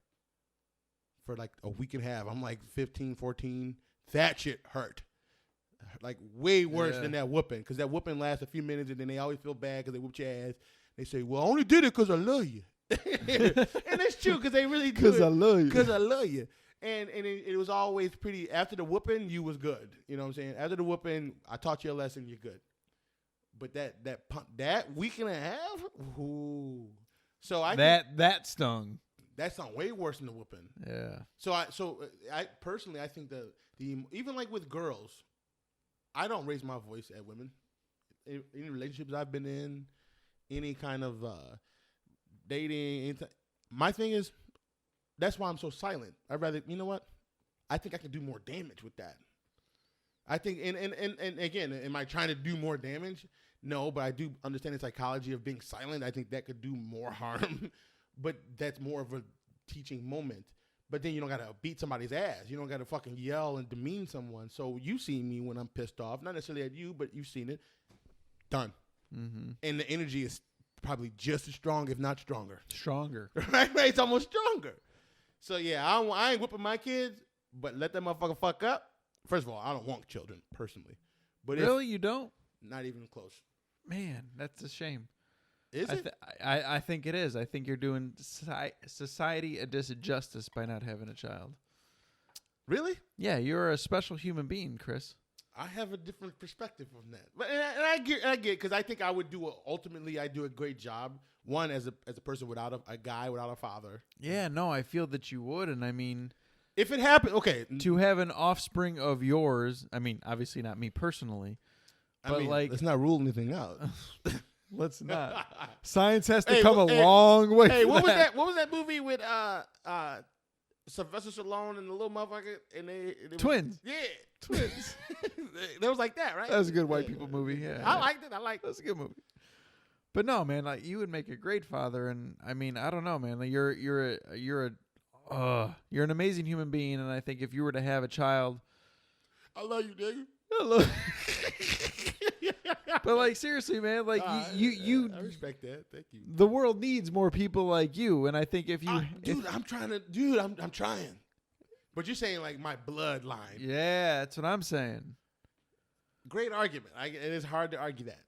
For like a week and a half. I'm like 15, 14. That shit hurt. Like way worse than that whooping, because that whooping lasts a few minutes and then they always feel bad because they whooped your ass. They say, well, I only did it because I love you. And it's true, because they really do. Because I love you. Because I love you. And it was always pretty, after the whooping, you was good. You know what I'm saying? After the whooping, I taught you a lesson, you're good. But that week and a half, ooh. So that stung. That sounds way worse than the whooping. Yeah. So I personally, I think the even like with girls, I don't raise my voice at women. Any relationships I've been in, any kind of dating, my thing is, that's why I'm so silent. I'd rather, you know what? I think I can do more damage with that. I think, and again, am I trying to do more damage? No, but I do understand the psychology of being silent. I think that could do more harm, but that's more of a teaching moment. But then you don't gotta beat somebody's ass. You don't gotta fucking yell and demean someone. So you see me when I'm pissed off, not necessarily at you, but you've seen it. Done. Mm-hmm. And the energy is probably just as strong, if not stronger. Stronger. Right? It's almost stronger. So yeah, I ain't whipping my kids, but let that motherfucker fuck up. First of all, I don't want children personally. But Really, you don't? not even close. Man, that's a shame. Is it? I think it is. I think you're doing society a disjustice by not having a child. Really? Yeah, you're a special human being, Chris. I have a different perspective on that, but and I get because I think I would ultimately I do a great job. One as a person without a guy without a father. Yeah, no, I feel that you would, and I mean, If it happened, okay. to have an offspring of yours. I mean, obviously not me personally, but I mean, like, let's not rule anything out. let's not. Science has to Hey, come a hey, long way. Hey, for what was that? that? What was that movie with Sylvester Stallone and the little motherfucker and they Twins. Yeah, Twins. that was like that, right? That was a good white people movie. Yeah, I liked it. I liked it. That's a good movie. But no, man, like you would make a great father, and I mean, I don't know, man. Like you're an amazing human being, and I think if you were to have a child, I love you, nigga. but like seriously, man, like you I respect that. Thank you. the world needs more people like you, and I think if you, I'm trying. But you're saying like my bloodline. yeah, that's what I'm saying. Great argument. It is hard to argue that.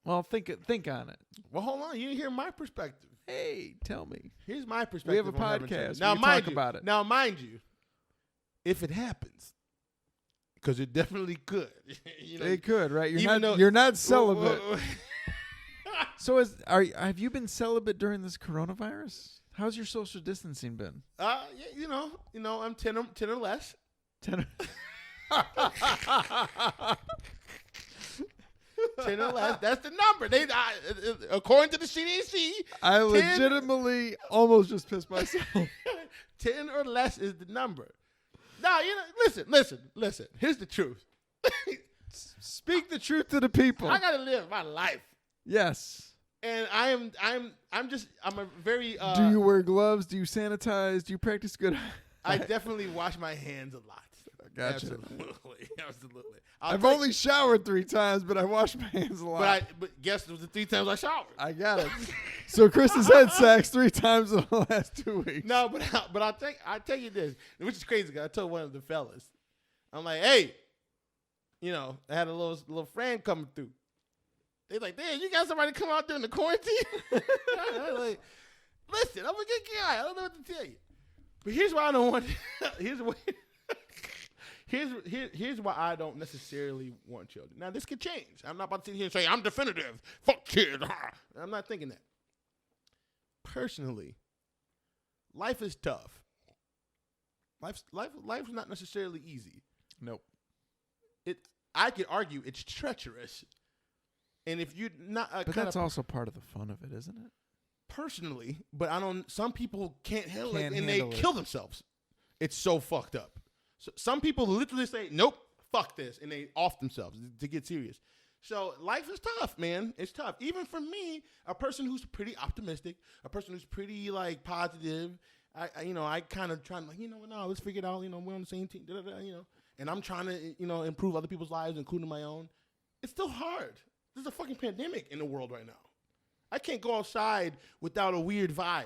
Well, think on it. Well, hold on. You didn't hear my perspective. Hey, tell me. Here's my perspective. We have a on having podcast. children. Now, We can mind talk you, about it. Now, mind you, if it happens, because it definitely could. You know, It could, right? even though- You're not celibate. Whoa. So have you been celibate during this coronavirus? How's your social distancing been? Yeah, you know, I'm 10 or less. 10 10 or less. That's the number. According to the CDC, I legitimately almost just pissed myself. 10 or less is the number. Now, listen. Here's the truth. Speak the truth to the people. I gotta live my life, Yes. and I'm a very. Do you wear gloves? Do you sanitize? Do you practice good? I definitely wash my hands a lot. Gotcha. Absolutely. I've only showered 3 times, but I wash my hands a lot. But guess it was the 3 times I showered. I got it. So Chris has had sex 3 times in the last 2 weeks. No, but I'll tell you this, which is crazy. 'Cause I told one of the fellas, I'm like, hey, I had a little friend coming through. They like, damn, you got somebody come out during the quarantine? I was like, listen, I'm a good guy. I don't know what to tell you. But here's why I don't want. Here's why I don't necessarily want children. Now this could change. I'm not about to sit here and say I'm definitive. Fuck kids. I'm not thinking that. Personally, life is tough. Life's not necessarily easy. Nope. I could argue it's treacherous. And if you're not But that's also part of the fun of it, isn't it? personally, but some people can't handle Can't it and handle they it. kill themselves. It's so fucked up. So some people literally say, nope, fuck this, and they off themselves to get serious. So life is tough, man. It's tough. Even for me, a person who's pretty optimistic, a person who's pretty like positive. I kind of trying like, no, let's figure it out. We're on the same team. And I'm trying to, improve other people's lives, including my own. It's still hard. There's a fucking pandemic in the world right now. I can't go outside without a weird vibe.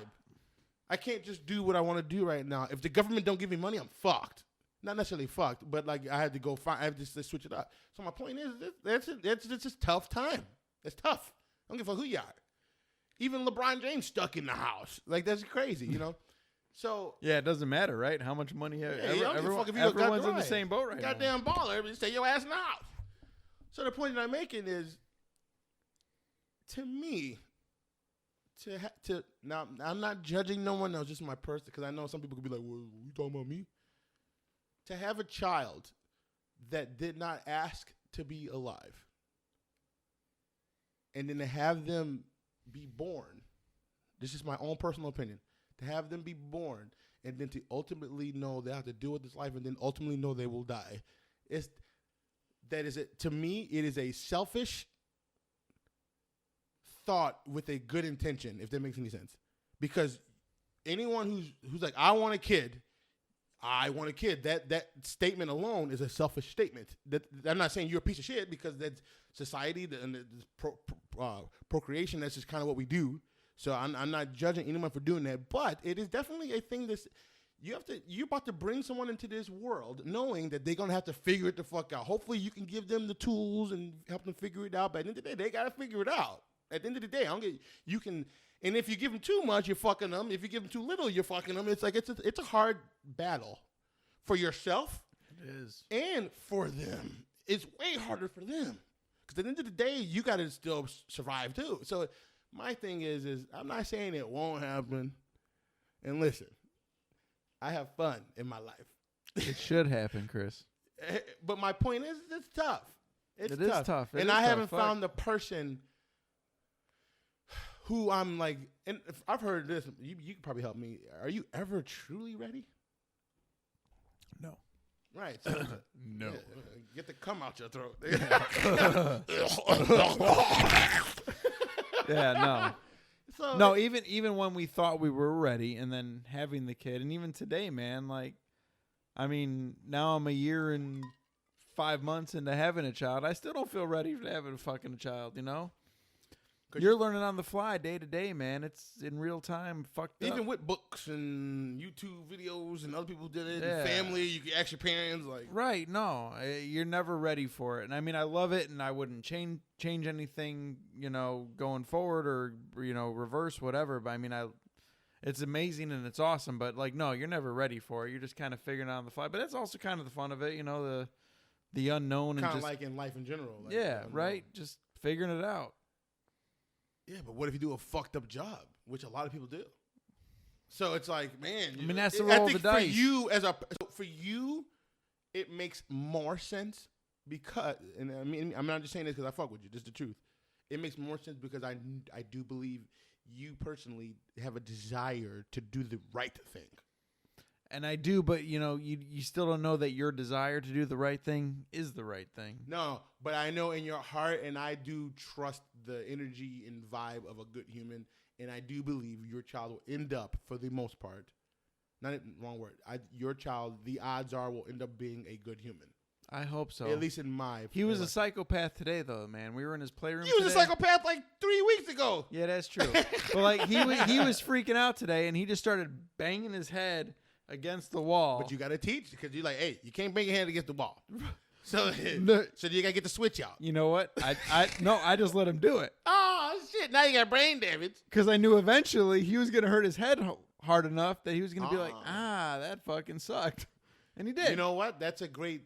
I can't just do what I want to do right now. If the government don't give me money, I'm fucked. Not necessarily fucked, but like I have to go find. I have to switch it up. So my point is, it's just a tough time. It's tough. I don't give a fuck who you are. Even LeBron James stuck in the house. Like that's crazy, So Yeah, it doesn't matter, right? How much money yeah, I don't give a fuck if you everyone's got in the same boat right now. Goddamn baller. Everybody stay your ass in the house. So the point that I'm making is, to me, now I'm not judging no one else, just my person, because I know some people could be like, well, you talking about me? To have a child that did not ask to be alive, and then to have them be born, this is my own personal opinion, to have them be born and then to ultimately know they have to deal with this life and then ultimately know they will die, to me, it is a selfish thought with a good intention, if that makes any sense. Because anyone who's like, I want a kid. That statement alone is a selfish statement. That I'm not saying you're a piece of shit, because that's society and procreation. That's just kind of what we do. So I'm not judging anyone for doing that, but it is definitely a thing that's you're about to bring someone into this world knowing that they're gonna have to figure it the fuck out. Hopefully you can give them the tools and help them figure it out. But at the end of the day, they gotta figure it out. At the end of the day, you can. And if you give them too much, you're fucking them. If you give them too little, you're fucking them. It's like it's a hard battle for yourself. It is. And for them. It's way harder for them. Because at the end of the day, you got to still survive too. So my thing is I'm not saying it won't happen. And listen, I have fun in my life. It should happen, Chris. But my point is, it's tough. It is tough. And I haven't found the person who I'm like, and if I've heard this, you can probably help me. Are you ever truly ready? No. Right. So, no. Yeah, get the cum out your throat. Yeah, no. So, No, even when we thought we were ready, and then having the kid, and even today, man, like, I mean, now I'm a year and 5 months into having a child. I still don't feel ready for having a fucking child, you know? You're learning on the fly day to day, man. It's in real time, fucked up. Even with books and YouTube videos and other people did it, and family, you can ask your parents, like. Right, no, you're never ready for it. And I mean, I love it, and I wouldn't change anything, you know, going forward or, you know, reverse whatever. But I mean, it's amazing and it's awesome. But like, no, you're never ready for it. You're just kind of figuring it out on the fly. But that's also kind of the fun of it, you know, the unknown. Kind and of just, like in life in general. Like, yeah, right. Just figuring it out. Yeah, but what if you do a fucked up job, which a lot of people do? So it's like, man. I mean, that's the roll of the dice. For you, it makes more sense because, and I mean, I'm not just saying this because I fuck with you. This is the truth. It makes more sense because I do believe you personally have a desire to do the right thing. And I do, but you know, you still don't know that your desire to do the right thing is the right thing. No, but I know in your heart, and I do trust the energy and vibe of a good human, and I do believe your child will end up, for the most part, wrong word. Your child, the odds are, will end up being a good human. I hope so. At least in my. He was a psychopath today, though, man. We were in his playroom. He was a psychopath like 3 weeks ago. Yeah, that's true. But like he was freaking out today, and he just started banging his head against the wall. But you got to teach, because you're like, hey, you can't bang your head against the wall. So you got to get the switch out. You know what? I just let him do it. Oh, shit. Now you got brain damage. Because I knew eventually he was going to hurt his head hard enough that he was going to be like, that fucking sucked. And he did. You know what? That's a great.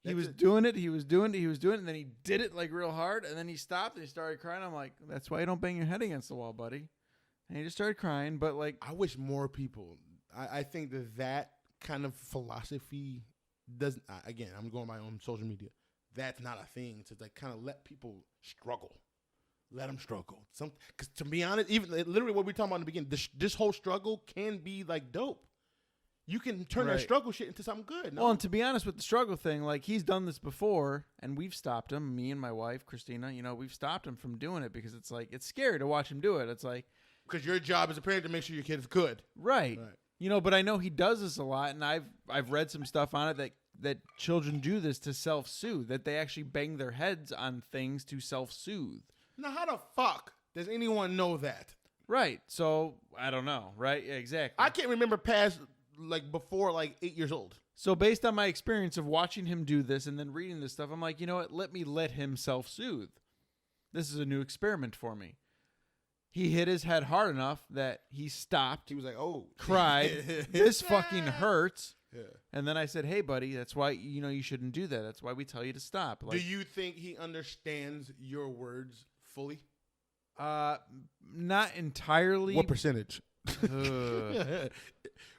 He was doing it, and then he did it like real hard, and then he stopped and he started crying. I'm like, that's why you don't bang your head against the wall, buddy. And he just started crying, but like. I wish more people. I think that kind of philosophy doesn't. Again, I'm going my own social media. That's not a thing to like kind of let people struggle, let them struggle. Because to be honest, even literally what we talking about in the beginning, this whole struggle can be like dope. You can turn that struggle shit into something good. No? Well, and to be honest with the struggle thing, like he's done this before, and we've stopped him. Me and my wife, Christina, you know, we've stopped him from doing it because it's like it's scary to watch him do it. It's like because your job as a parent to make sure your kid is good, right? You know, but I know he does this a lot, and I've read some stuff on it that children do this to self-soothe, that they actually bang their heads on things to self-soothe. Now, how the fuck does anyone know that? Right. So I don't know. Right. Yeah, exactly. I can't remember past like before like 8 years old. So based on my experience of watching him do this and then reading this stuff, I'm like, you know what? Let me let him self-soothe. This is a new experiment for me. He hit his head hard enough that he stopped. He was like, oh. Cried. This fucking hurts. Yeah. And then I said, hey, buddy, that's why, you know, you shouldn't do that. That's why we tell you to stop. Like, do you think he understands your words fully? Not entirely. What percentage?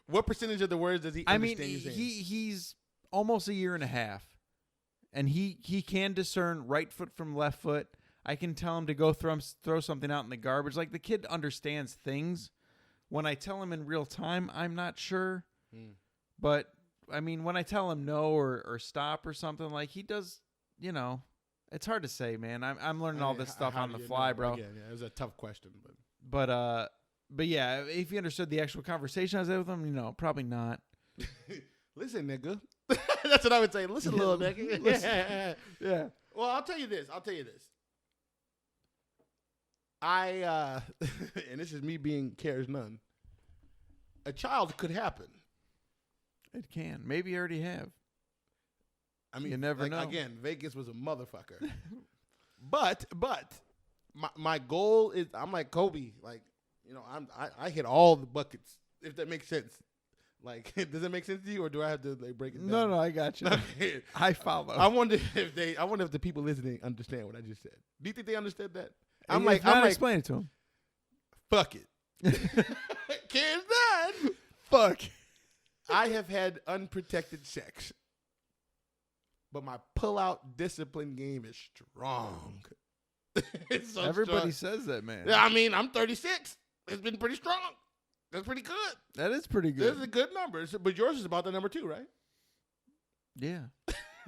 What percentage of the words does he understand you saying? He's almost a year and a half. And he can discern right foot from left foot. I can tell him to go throw something out in the garbage. Like, the kid understands things. When I tell him in real time, I'm not sure. But, I mean, when I tell him no or stop or something, like, he does, you know, it's hard to say, man. I'm learning all this stuff on the fly, bro. Again, yeah, it was a tough question. But But yeah, if you understood the actual conversation I was having with him, probably not. Listen, nigga. That's what I would say. Listen, little nigga. Yeah. Well, I'll tell you this. I and this is me being Caresnone. A child could happen. It can. Maybe you already have. I mean, you never know. Again, Vegas was a motherfucker. but my goal is I'm like Kobe. Like, I hit all the buckets. If that makes sense. Like, does that make sense to you, or do I have to break it down? No, I got you. I follow. I wonder if the people listening understand what I just said. Do you think they understood that? I'm like, explain it to them. Fuck it. Can't done. Fuck. I have had unprotected sex, but my pull-out discipline game is strong. It's so Everybody strong. says that, man. I mean, I'm 36. It's been pretty strong. That's pretty good. That is pretty good. That's a good number. But yours is about the number 2, right? Yeah.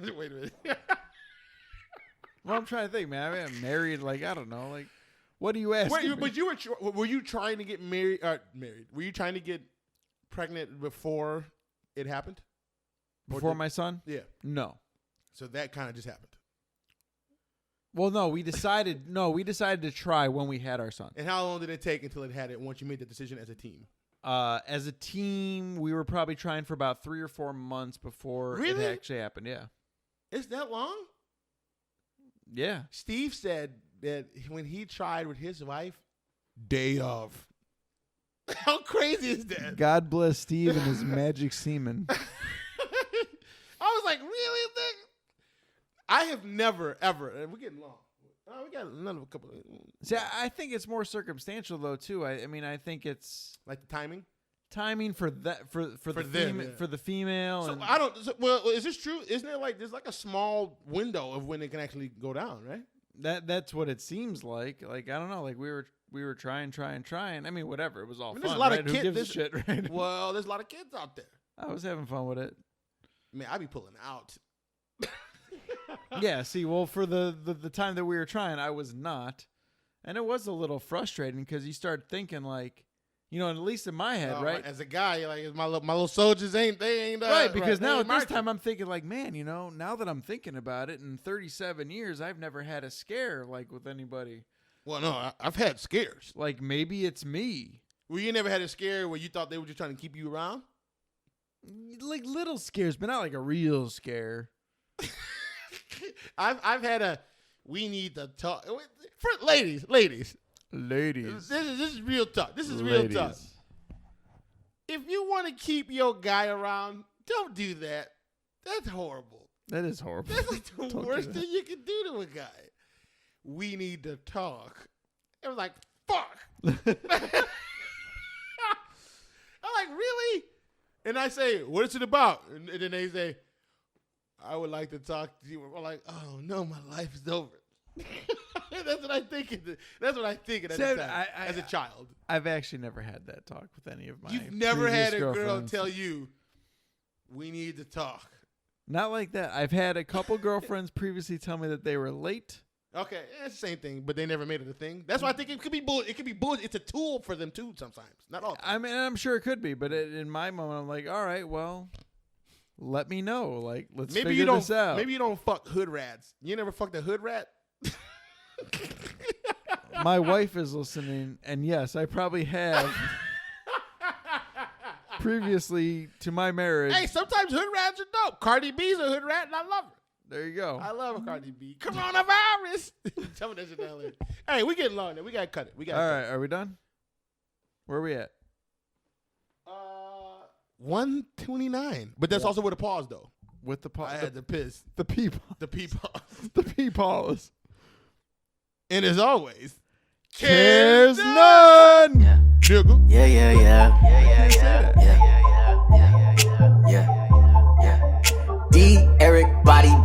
Wait a minute. Well, I'm trying to think, man. I mean, I'm married. Like, I don't know. Like, what do you ask? Wait, but were you trying to get married? Were you trying to get pregnant before it happened? Before my son? Yeah. No. So that kind of just happened. Well, no, we decided to try when we had our son. And how long did it take until it had it once you made the decision as a team? As a team, we were probably trying for about 3 or 4 months before Really? it actually happened. Yeah. It's that long? Yeah. Steve said that when he tried with his wife, day of. How crazy is that? God bless Steve and his magic semen. I was like, really? I have never, ever, and we're getting long. We got another couple of. See, I think it's more circumstantial though too. I mean, I think it's Like the timing for that for the them, yeah. for the female. So and I don't. Well, is this true? Isn't it like there's like a small window of when it can actually go down, right? that's what it seems like. Like I don't know. Like we were trying. I mean, whatever. It was all fun. There's a lot right? of Who kids. gives a shit, right? Well, there's a lot of kids out there. I was having fun with it. Man, I be pulling out. Yeah, see, well, for the time that we were trying, I was not. And it was a little frustrating because you start thinking like, at least in my head, right? As a guy, you're like, my little soldiers ain't. Right, because now at this marching. time I'm thinking like, man, now that I'm thinking about it, in 37 years, I've never had a scare like with anybody. Well, no, I've had scares. Like maybe it's me. Well, you never had a scare where you thought they were just trying to keep you around? Like little scares, but not like a real scare. I've had a. We need to talk for ladies. Ladies, This is real talk. This is real talk. If you want to keep your guy around, don't do that. That's horrible. That is horrible. That's like the worst thing you can do to a guy. We need to talk. It was like, fuck. I'm like, really? And I say, what is it about? And then they say, I would like to talk to you. We're like, oh no, my life is over. That's what I think. That's what I think at the time as a child. I've actually never had that talk with any of my. You've never had a girl girlfriends. tell you, we need to talk. Not like that. I've had a couple girlfriends previously tell me that they were late. Okay, it's the same thing, but they never made it a thing. That's why I think it could be bull. It could be bull. It's a tool for them too. Sometimes, not all. I mean, I'm sure it could be, but in my moment, I'm like, all right, well, let me know. Like, let's figure this out. Maybe you don't fuck hood rats. You never fucked a hood rat. My wife is listening, and yes, I probably have previously to my marriage. Hey, sometimes hood rats are dope. Cardi B's a hood rat, and I love her. There you go. I love Cardi B. Coronavirus. Tell me that shit down there. Hey, we getting long now. We gotta cut it. All right, are we done? Where are we at? 129. But that's also with a pause though. With the pause. I had to piss. The people. The people. The people. And as always, cares none. Yeah. Nigga. Yeah, yeah, yeah. Yeah, yeah, yeah. Yeah, yeah, yeah. Yeah, yeah, yeah. D. Eric Body